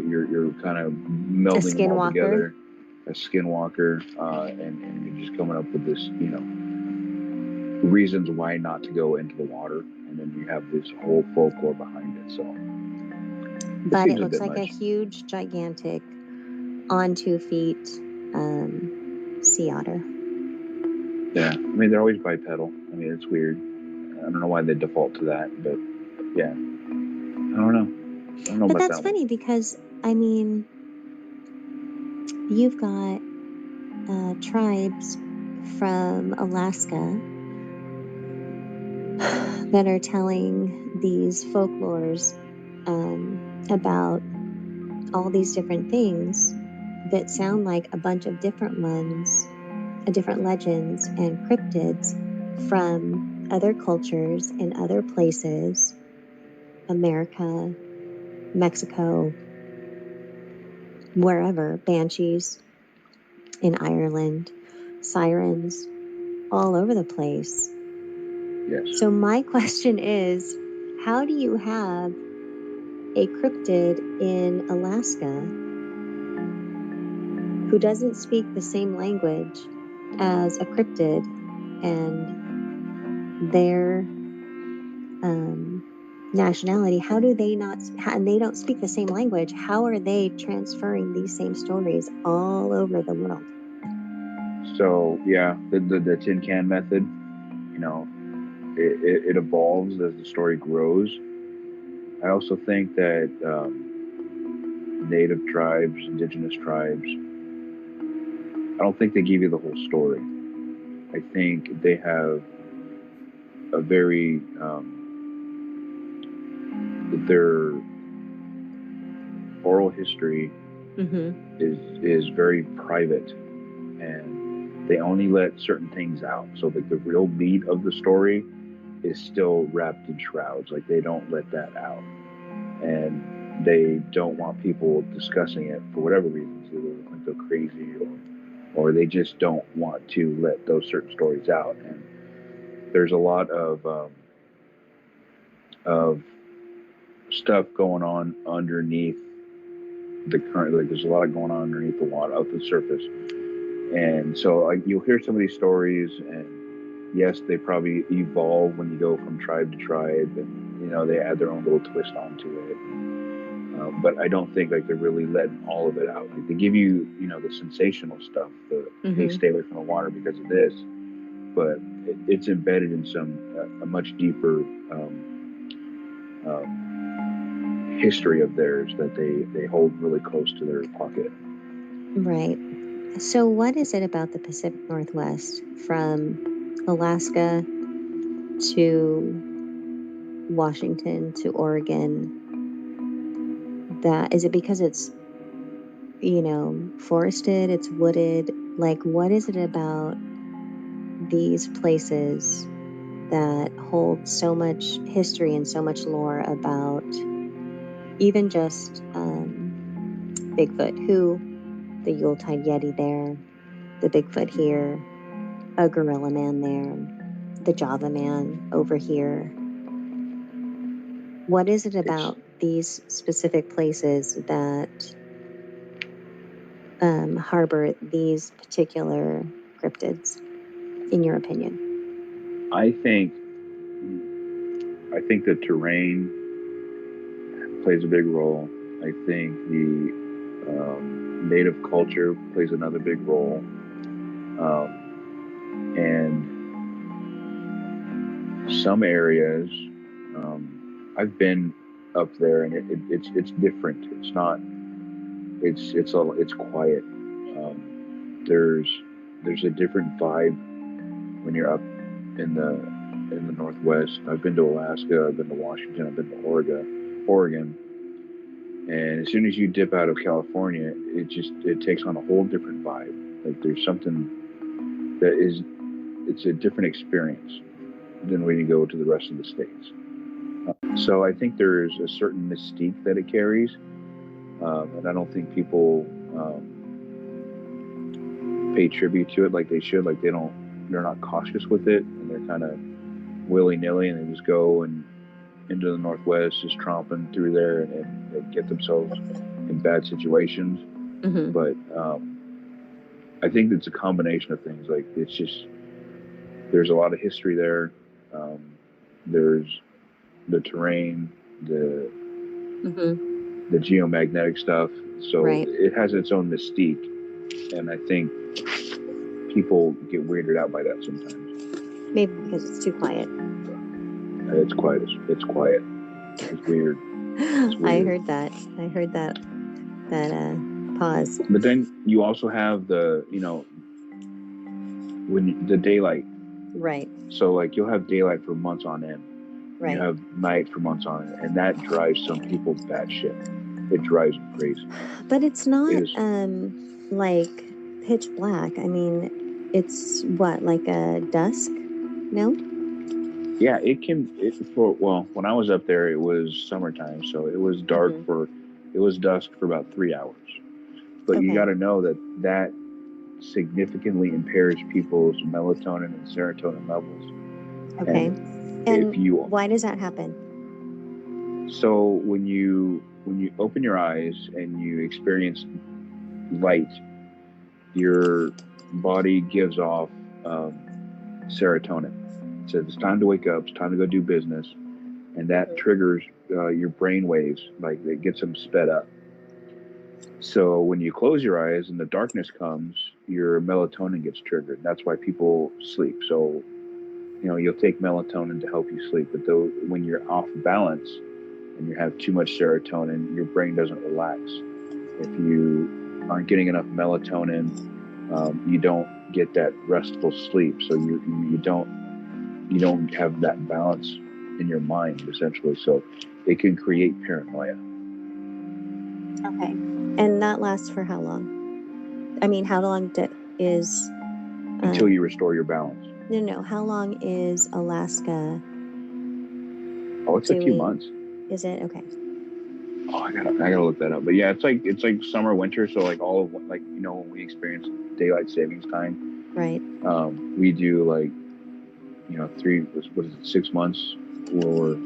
You're kind of melding them all together. A skinwalker, and you're just coming up with this, reasons why not to go into the water, and then you have this whole folklore behind it. So, but it looks like a huge, gigantic, on 2 feet sea otter. Yeah, I mean they're always bipedal. I mean it's weird. I don't know why they default to that, but yeah, I don't know. But that's funny because I mean, you've got tribes from Alaska that are telling these folklores about all these different things that sound like a bunch of different ones, different legends and cryptids from other cultures in other places, America, Mexico, wherever, banshees in Ireland, sirens all over the place. Yes. So my question is, how do you have a cryptid in Alaska who doesn't speak the same language as a cryptid, and their nationality? How do they not, and they don't speak the same language, how are they transferring these same stories all over the world? So yeah, the tin can method, it evolves as the story grows. I also think that native tribes, indigenous tribes, I don't think they give you the whole story. I think they have a very their oral history is very private, and they only let certain things out. So like the real meat of the story is still wrapped in shrouds. Like they don't let that out, and they don't want people discussing it for whatever reasons. They look like they're crazy, or they just don't want to let those certain stories out. And there's a lot of stuff going on underneath the current. Like there's a lot going on underneath the water, up the surface. And so like you'll hear some of these stories, and yes, they probably evolve when you go from tribe to tribe, and they add their own little twist onto it. But I don't think like they're really letting all of it out. Like they give you, the sensational stuff, the hey, stay away from the water because of this, but it's embedded in a much deeper history of theirs that they hold really close to their pocket. Right. So what is it about the Pacific Northwest, from Alaska to Washington to Oregon, that is it because it's forested, it's wooded? Like, what is it about these places that hold so much history and so much lore about even just Bigfoot, the Yuletide Yeti there, the Bigfoot here, a gorilla man there, the Java man over here? What is it about these specific places that harbor these particular cryptids, in your opinion? I think the terrain plays a big role. I think the native culture plays another big role, and some areas. I've been up there, and it's different. It's not. It's quiet. There's a different vibe when you're up in the Northwest. I've been to Alaska. I've been to Washington. I've been to Oregon. And as soon as you dip out of California, it takes on a whole different vibe. Like there's something it's a different experience than when you go to the rest of the states. So I think there's a certain mystique that it carries, and I don't think people pay tribute to it like they should. Like they're not cautious with it, and they're kind of willy-nilly, and they just go and into the Northwest, just tromping through there and get themselves in bad situations. But I think it's a combination of things. Like it's just there's a lot of history there. There's the terrain, the geomagnetic stuff. So it has its own mystique, and I think people get weirded out by that sometimes. Maybe because it's too quiet. It's quiet. It's quiet. It's weird. I heard that pause. But then you also have the the daylight. Right. So like you'll have daylight for months on end. Right. You have night for months on end, and that drives some people batshit. It drives them crazy. But it's not like pitch black. I mean, it's what, like a dusk? No? Yeah, it can. When I was up there, it was summertime, so it was dark it was dusk for about 3 hours. But you got to know that significantly impairs people's melatonin and serotonin levels. Okay. And why does that happen? So when you open your eyes and you experience light, your body gives off serotonin. It says it's time to wake up, it's time to go do business, and that triggers your brain waves, like it gets them sped up. So when you close your eyes and the darkness comes, your melatonin gets triggered. That's why people sleep. So you'll take melatonin to help you sleep, but when you're off balance and you have too much serotonin, your brain doesn't relax. If you aren't getting enough melatonin, you don't get that restful sleep. So you don't have that balance in your mind, essentially. So it can create paranoia. Okay. And that lasts for how long? I mean, how long is... Until you restore your balance. No. How long is Alaska? Oh, it's a few months. Is it? Okay. Oh, I gotta look that up. But yeah, it's like summer, winter. So like all of like, you know, when we experience daylight savings time, Right. we do like, you know, 6 months, or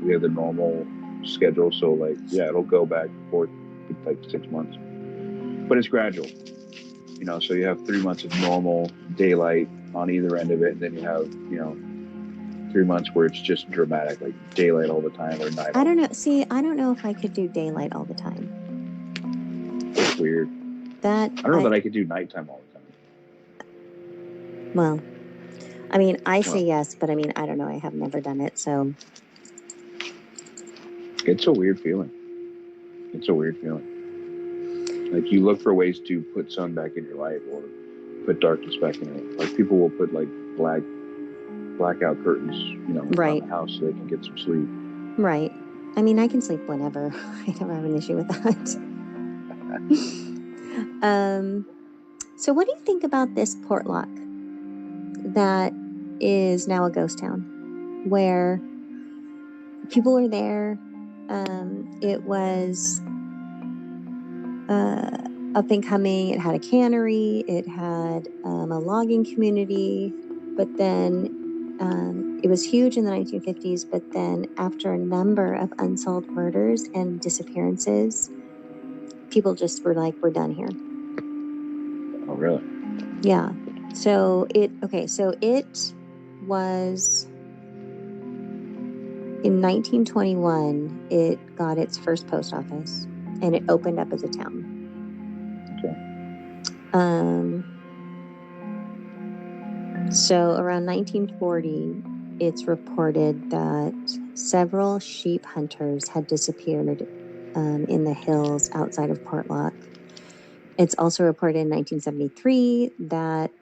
we have the normal schedule. So like, yeah, it'll go back and forth like 6 months, but it's gradual. You know, so you have 3 months of normal daylight on either end of it, and then you have, you know, 3 months where it's just dramatic, like daylight all the time or night. I don't know. See, I don't know if I could do daylight all the time. It's weird. I don't know that I could do nighttime all the time. Well, I mean, I say yes, but I mean, I don't know. I have never done it, so. It's a weird feeling. It's a weird feeling. Like, you look for ways to put sun back in your life or put darkness back in your life. Like, people will put like blackout curtains, you know, around the house so they can get some sleep. Right. I mean, I can sleep whenever. I never have an issue with that. So what do you think about this Portlock that is now a ghost town, where people are there? It was up and coming. It had a cannery. It had a logging community. But then it was huge in the 1950s. But then after a number of unsolved murders and disappearances, people just were like, we're done here. Oh, really? Yeah. So it was in 1921, it got its first post office and it opened up as a town. Okay. So around 1940, it's reported that several sheep hunters had disappeared in the hills outside of Portlock. It's also reported in 1973 that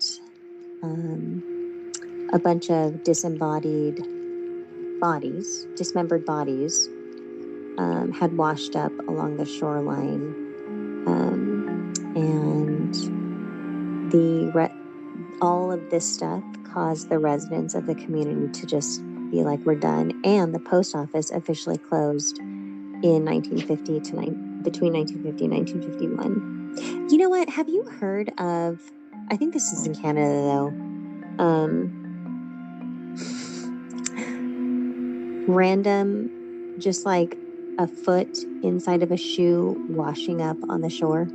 a bunch of dismembered bodies, had washed up along the shoreline, and all of this stuff caused the residents of the community to just be like, we're done. And the post office officially closed in between 1950 and 1951. You know what? Have you heard of, I think this is in Canada though, random, just like a foot inside of a shoe washing up on the shore?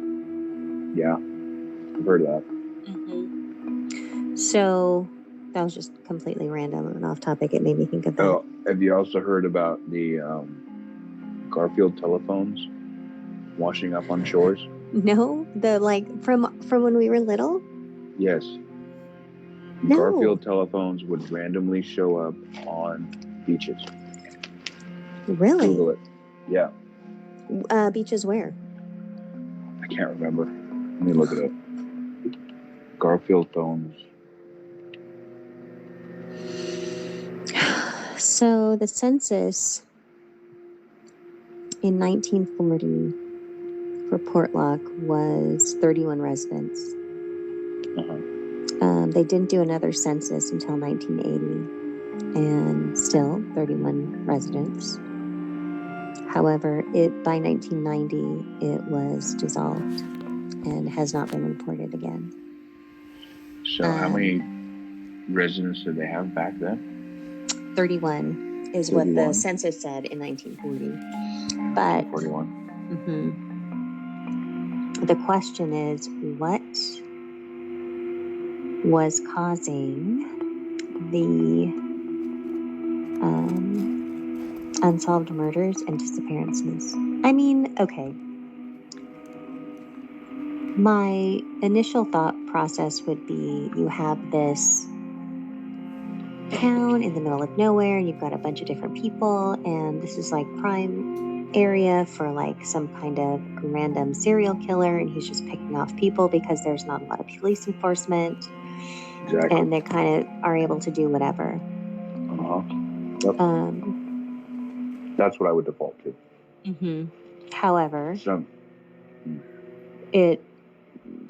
Yeah, I've heard of that. Mm-hmm. So that was just completely random and off topic. It made me think of that. Oh, have you also heard about the Garfield telephones washing up on shores? No, from when we were little? Yes. No. Garfield telephones would randomly show up on beaches. Really? Google it. Yeah. Beaches where? I can't remember. Let me look it up. Garfield phones. So the census in 1940 for Portlock was 31 residents. They didn't do another census until 1980, and still 31 residents. However, by 1990, it was dissolved and has not been reported again. So how many residents did they have back then? 31 is 31. What the census said in 1940. But 1941. The question is, what was causing the unsolved murders and disappearances? I mean, okay. My initial thought process would be, you have this town in the middle of nowhere, and you've got a bunch of different people, and this is like prime area for like some kind of random serial killer, and he's just picking off people because there's not a lot of police enforcement. Exactly. And they kind of are able to do whatever. Yep. Um, That's what I would default to. mm-hmm. However, it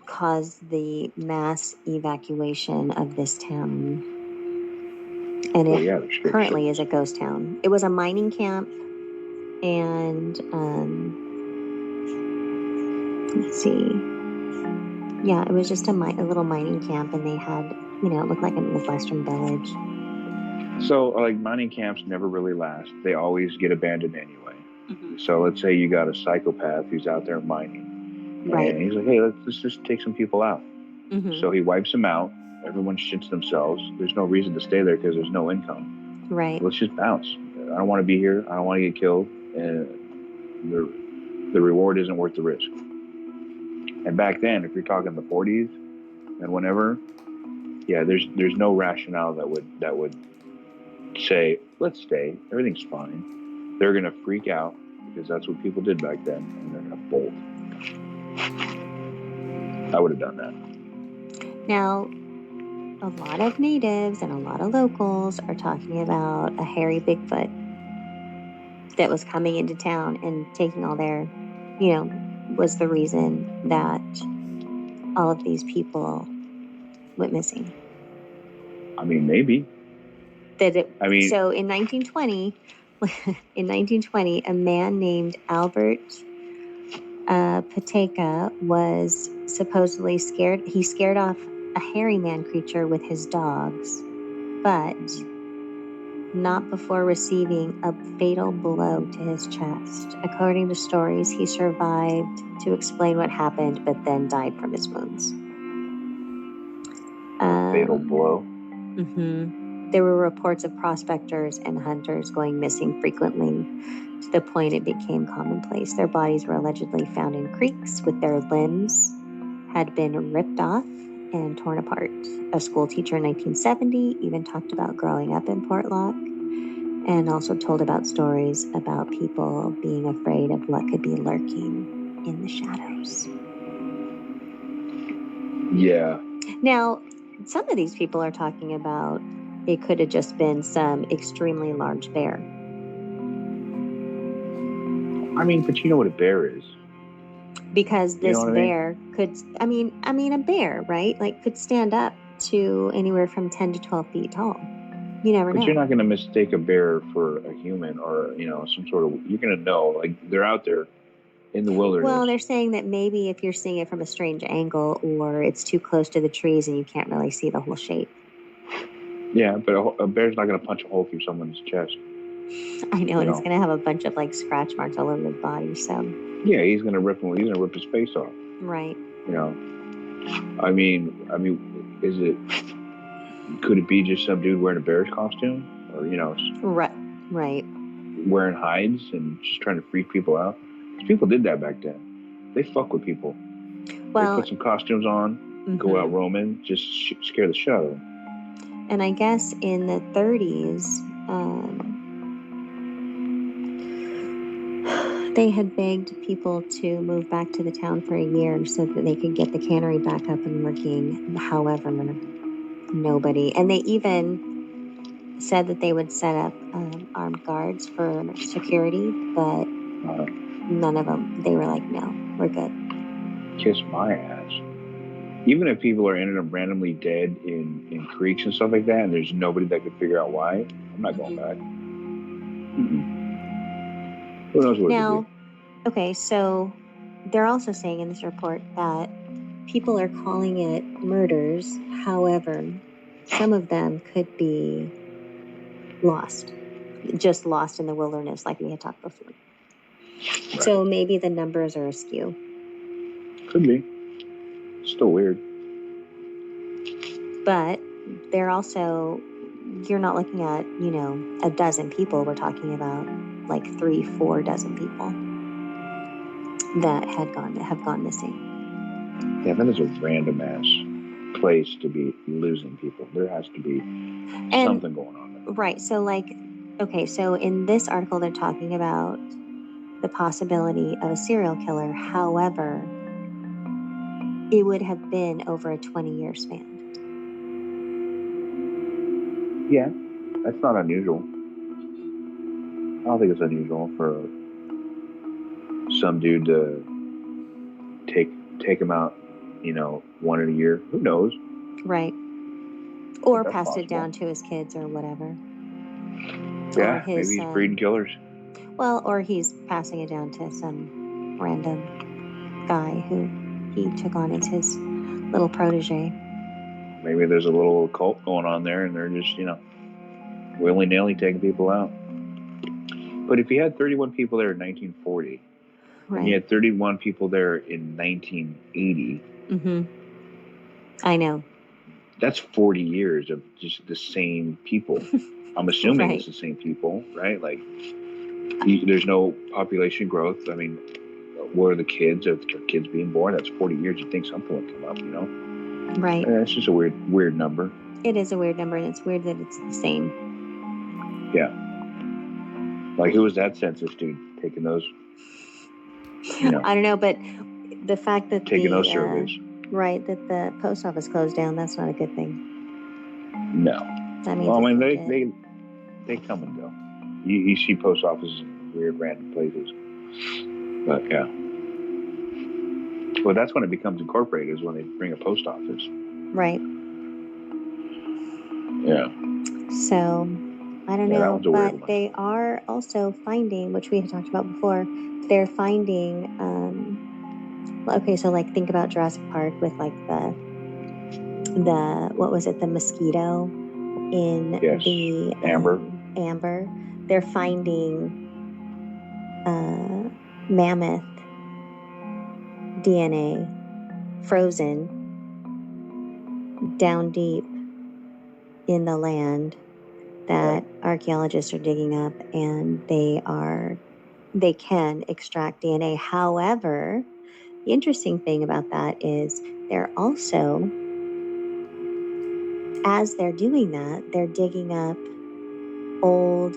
caused the mass evacuation of this town. And it currently is a ghost town. It was a mining camp. And let's see. Yeah, it was just a little mining camp, and they had, it looked like a Western village. So, like, mining camps never really last. They always get abandoned anyway. Mm-hmm. So, let's say you got a psychopath who's out there mining. Right. And he's like, hey, let's just take some people out. Mm-hmm. So he wipes them out. Everyone shits themselves. There's no reason to stay there because there's no income. Right. Let's just bounce. I don't want to be here. I don't want to get killed. And the reward isn't worth the risk. And back then, if you're talking the 40s and whenever, yeah, there's no rationale that would say, let's stay. Everything's fine. They're going to freak out because that's what people did back then, and they're going to bolt. I would have done that. Now, a lot of natives and a lot of locals are talking about a hairy Bigfoot that was coming into town and taking all their, was the reason that all of these people went missing. I mean, maybe. So in 1920, a man named Albert Pateka was supposedly scared. He scared off a hairy man creature with his dogs, but not before receiving a fatal blow to his chest. According to stories, he survived to explain what happened, but then died from his wounds. Fatal blow? Mm-hmm. There were reports of prospectors and hunters going missing frequently, to the point it became commonplace. Their bodies were allegedly found in creeks with their limbs had been ripped off and torn apart. A school teacher in 1970 even talked about growing up in Portlock, and also told about stories about people being afraid of what could be lurking in the shadows. Yeah. Now, some of these people are talking about it could have just been some extremely large bear. I mean, but you know what a bear is. Because this bear could, a bear, right? Like, could stand up to anywhere from 10 to 12 feet tall. You never know. But you're not going to mistake a bear for a human or, some sort of, you're going to know, like, they're out there in the wilderness. Well, they're saying that maybe if you're seeing it from a strange angle, or it's too close to the trees and you can't really see the whole shape. Yeah, but a bear's not going to punch a hole through someone's chest. I know, and he's going to have a bunch of, like, scratch marks all over his body, so. Yeah, he's going to rip his face off. Right. I mean, could it be just some dude wearing a bear's costume? Or, Right. Wearing hides and just trying to freak people out? Because people did that back then. They fuck with people. Well, they put some costumes on, go out roaming, just scare the shit out of them. And I guess in the 30s, they had begged people to move back to the town for a year so that they could get the cannery back up and working. However, nobody. And they even said that they would set up armed guards for security, but none of them. They were like, no, we're good. Kiss my ass. Even if people are ended up randomly dead in creeks and stuff like that, and there's nobody that could figure out why, I'm not going back. Who knows what now, okay, so they're also saying in this report that people are calling it murders. However, some of them could be just lost in the wilderness, like we had talked before. Right. So maybe the numbers are askew. Could be. Still weird. But they're also, you're not looking at, a dozen people. We're talking about like 3-4 dozen people that have gone missing. Yeah, that is a random ass place to be losing people. There has to be something going on there. Right. So, like, okay, so in this article, they're talking about the possibility of a serial killer. However, it would have been over a 20-year span. Yeah, that's not unusual. I don't think it's unusual for some dude to take him out, one in a year. Who knows? Right. Or That's passed it possible. down to his kids or whatever. Yeah, or his, maybe he's breeding killers. Well, or he's passing it down to some random guy who he took on as his little protege. Maybe there's a little cult going on there, and they're just, willy-nilly taking people out. But if he had 31 people there in 1940, Right. and he had 31 people there in 1980, I know. That's 40 years of just the same people. I'm assuming Right. It's the same people, right? Like, there's no population growth. I mean, where are the kids? Are kids being born? That's 40 years. You'd think something would come up, Right. It's just a weird number. It is a weird number, and it's weird that it's the same. Yeah. Like, who was that census dude taking those? I don't know, but the fact that taking those surveys. Right, that the post office closed down, that's not a good thing. No. That means they come and go. You see post offices in weird random places. But yeah. Well, that's when it becomes incorporated, is when they bring a post office. Right. Yeah. So, I don't know, that one's a weird but one. they are also finding, which we had talked about before, they're finding, okay, so like think about Jurassic Park with like the what was it, the mosquito in the amber. They're finding mammoth DNA frozen down deep in the land that archaeologists are digging up, and they can extract DNA. However, the interesting thing about that is they're also, as they're doing that, they're digging up old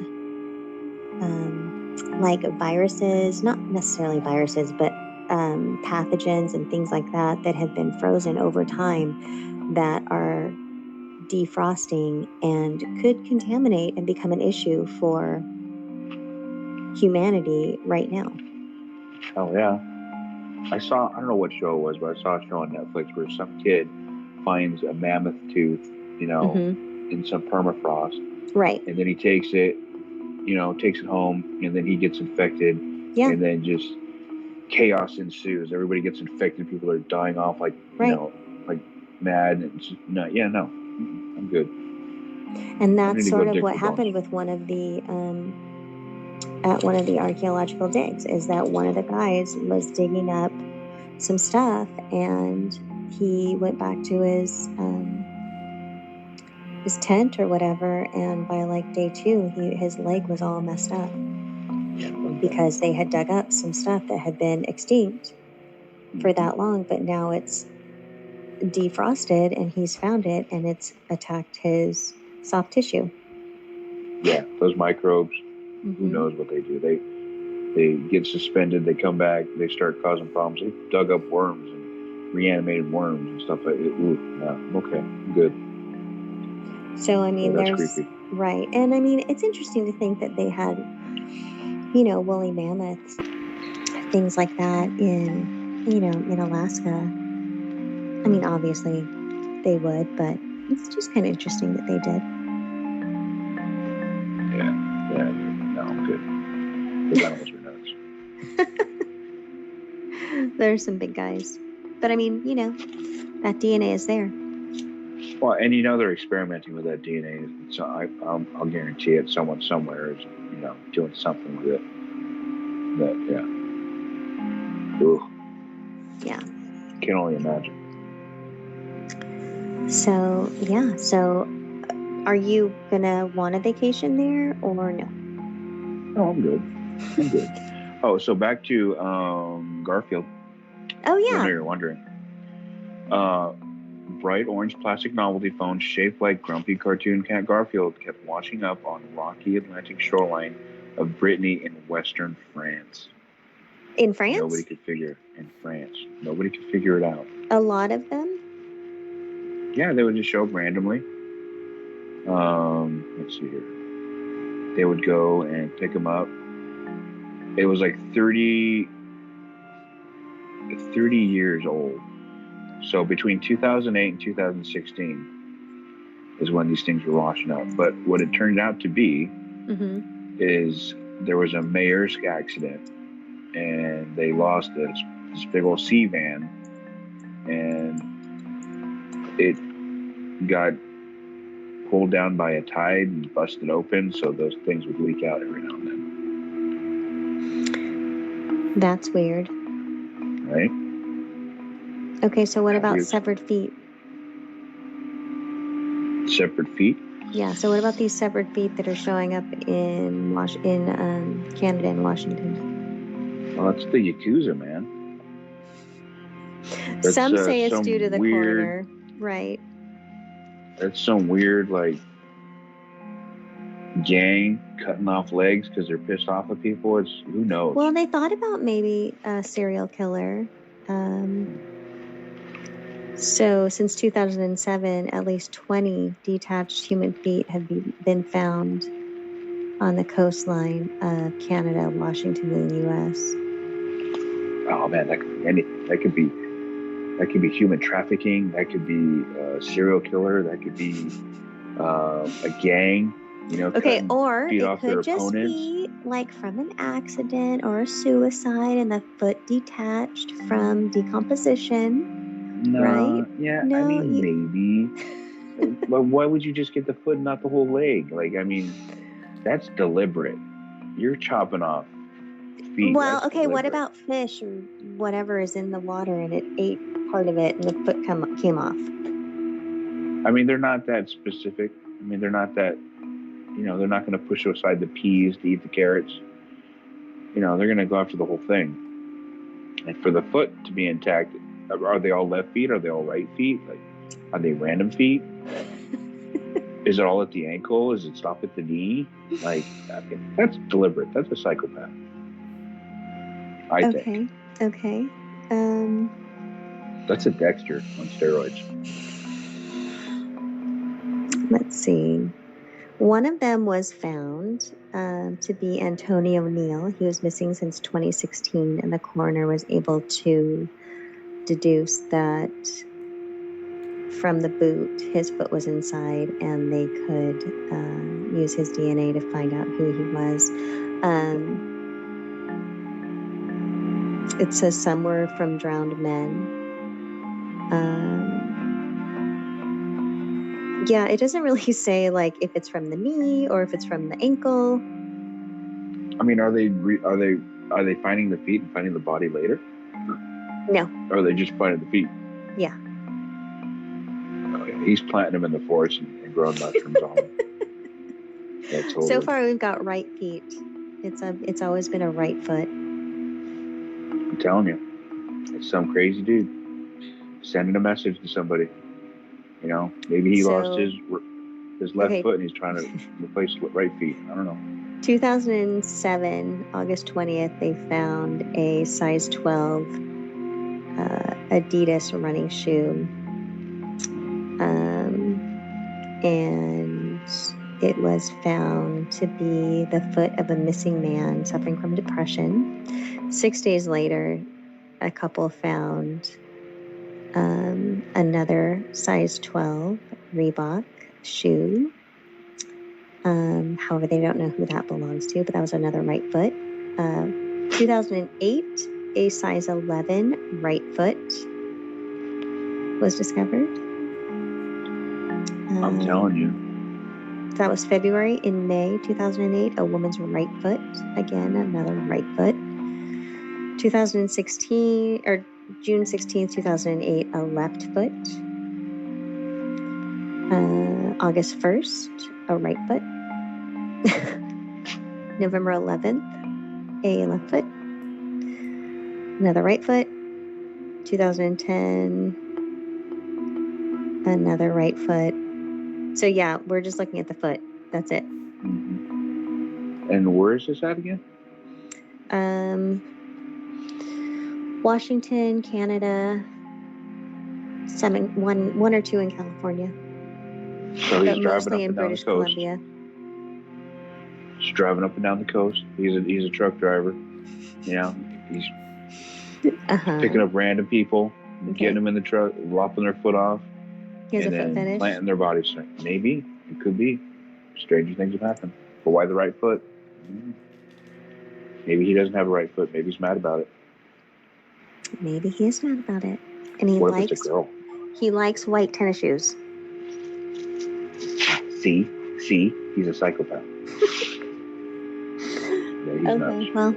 like viruses, not necessarily viruses, but pathogens and things like that have been frozen over time that are defrosting and could contaminate and become an issue for humanity right now. Oh, yeah. I don't know what show it was, but I saw a show on Netflix where some kid finds a mammoth tooth, in some permafrost. Right. And then he takes it home, and then he gets infected. Yeah. And then just chaos ensues. Everybody gets infected. People are dying off like mad. And it's just, no, I'm good. And that's sort of what happened with one of the at one of the archaeological digs, is that one of the guys was digging up some stuff, and he went back to his tent or whatever, and by like day 2, his leg was all messed up because they had dug up some stuff that had been extinct for that long, but now it's defrosted and he's found it, and it's attacked his soft tissue. Yeah, those microbes, who knows what they do. They get suspended, they come back, they start causing problems. They dug up worms and reanimated worms and stuff like that. Okay, good. So, I mean, that's creepy. Right. And I mean, it's interesting to think that they had, woolly mammoths, things like that in Alaska. I mean, obviously they would, but it's just kind of interesting that they did. Yeah, no, I'm good. Those animals are nuts. There's some big guys. But I mean, that DNA is there. Well, and they're experimenting with that DNA. So I'll guarantee it. Someone somewhere is, doing something with it. That, yeah. Ooh. Yeah. Can only imagine. So, yeah. So, are you gonna want a vacation there or no? No, I'm good. Oh, so back to Garfield. Oh, yeah. I know you're wondering. Bright orange plastic novelty phone shaped like grumpy cartoon cat Garfield kept washing up on rocky Atlantic shoreline of Brittany in western France. In France? Nobody could figure in France. Nobody could figure it out. A lot of them? Yeah, they would just show up randomly. Let's see here. They would go and pick them up. It was like 30 years old. So between 2008 and 2016 is when these things were washing up. But what it turned out to be is there was a Maersk accident, and they lost this big old sea van, and it got pulled down by a tide and busted open, so those things would leak out every now and then. That's weird. Right? Okay, so what about severed feet? Severed feet? Yeah, so what about these severed feet that are showing up in Canada and Washington? Well, that's the Yakuza, man. That's, some say it's due to the coroner. Right. That's some weird, like, gang cutting off legs because they're pissed off at people. It's, who knows? Well, they thought about maybe a serial killer. So since 2007, at least 20 detached human feet have been found on the coastline of Canada, Washington, and the U.S. Oh man, that could be anything. That could be human trafficking. That could be a serial killer. That could be a gang. You know, okay, or feet it off could their just opponents. be like from an accident or a suicide, and the foot detached from decomposition. No, right? Yeah, no, I mean maybe. But why would you just get the foot and not the whole leg? Like, I mean, that's deliberate. You're chopping off feet. Well, that's okay, deliberate. What about fish or whatever is in the water and it ate part of it and the foot came off? I mean, they're not that specific. I mean, they're not that, they're not going to push aside the peas to eat the carrots. They're going to go after the whole thing. And for the foot to be intact, are they all left feet? Are they all right feet? Like, are they random feet? Is it all at the ankle? Is it stop at the knee? Like, that's deliberate. That's a psychopath. I think. Okay. That's a Dexter on steroids. Let's see. One of them was found to be Antonio Neal. He was missing since 2016, and the coroner was able to deduce that from the boot, his foot was inside, and they could use his DNA to find out who he was. It says some were from drowned men. Yeah, it doesn't really say like if it's from the knee or if it's from the ankle. I mean, are they finding the feet and finding the body later? No. Or are they just finding the feet? Yeah. Okay, he's planting them in the forest and growing mushrooms on them. Yeah, totally. So far, we've got right feet. It's always been a right foot. I'm telling you, it's some crazy dude sending a message to somebody. Maybe he lost his left foot and he's trying to replace right feet. I don't know. 2007, August 20th, they found a size 12 Adidas running shoe. And it was found to be the foot of a missing man suffering from depression. 6 days later, a couple found another size 12 Reebok shoe. However, they don't know who that belongs to, but that was another right foot. 2008, a size 11 right foot was discovered. I'm telling you. That was February. In May 2008, a woman's right foot. Again, another right foot. 2016, or June 16th, 2008, a left foot. August 1st, a right foot. November 11th, a left foot. Another right foot. 2010, another right foot. So yeah, we're just looking at the foot. That's it. Mm-hmm. And where is this at again? Washington, Canada, one or two in California, So he's but driving mostly up in and down British the coast. Columbia. He's driving up and down the coast. He's a truck driver. You know, he's picking up random people, getting them in the truck, lopping their foot off, He has and a foot then fetish. planting their bodies. Maybe it could be. Stranger things have happened. But why the right foot? Maybe he doesn't have a right foot. Maybe he's mad about it. Maybe he is mad about it, and he What if it's a girl? He likes white tennis shoes. See, he's a psychopath. Yeah, he's nuts. Well,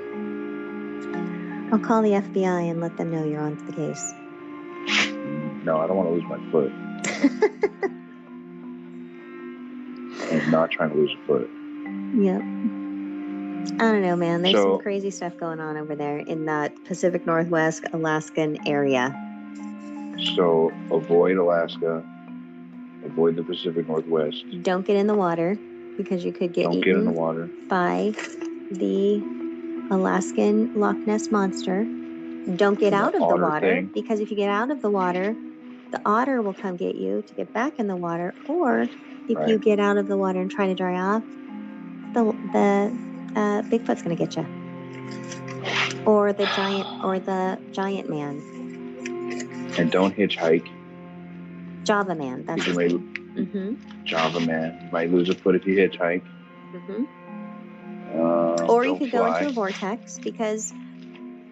I'll call the FBI and let them know you're on to the case. No, I don't want to lose my foot. I'm not trying to lose a foot. Yep. I don't know, man. There's some crazy stuff going on over there in that Pacific Northwest, Alaskan area. So avoid Alaska. Avoid the Pacific Northwest. Don't get in the water because you could get eaten in the water by the Alaskan Loch Ness Monster. Don't get out of the water because if you get out of the water, the otter will come get you to get back in the water. Or if you get out of the water and try to dry off, the Bigfoot's going to get you. Or the giant man. And don't hitchhike. Java man. That's his name. Java man. You might lose a foot if you hitchhike. Or you could go into a vortex because,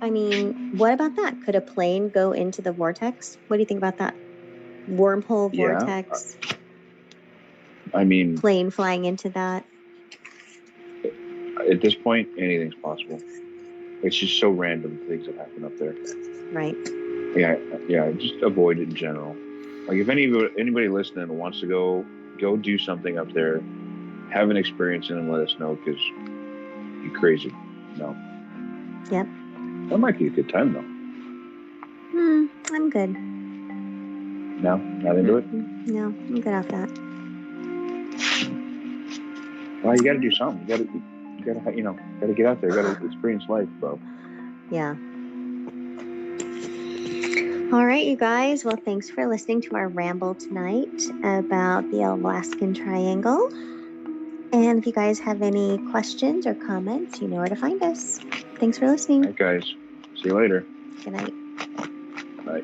I mean, what about that? Could a plane go into the vortex? What do you think about that? Wormhole vortex? I mean, plane flying into that? At this point, anything's possible. It's just so random things that happen up there. Right. Yeah. Just avoid it in general. Like if anybody listening wants to go do something up there, have an experience and let us know because you're crazy. No. Yep. That might be a good time though. I'm good. No, not into it. No, I'm good off that. Well, you got to do something. You got to get out there. You got to experience life, bro. Yeah. All right, you guys. Well, thanks for listening to our ramble tonight about the Alaskan Triangle. And if you guys have any questions or comments, you know where to find us. Thanks for listening. All right, guys. See you later. Good night. Bye.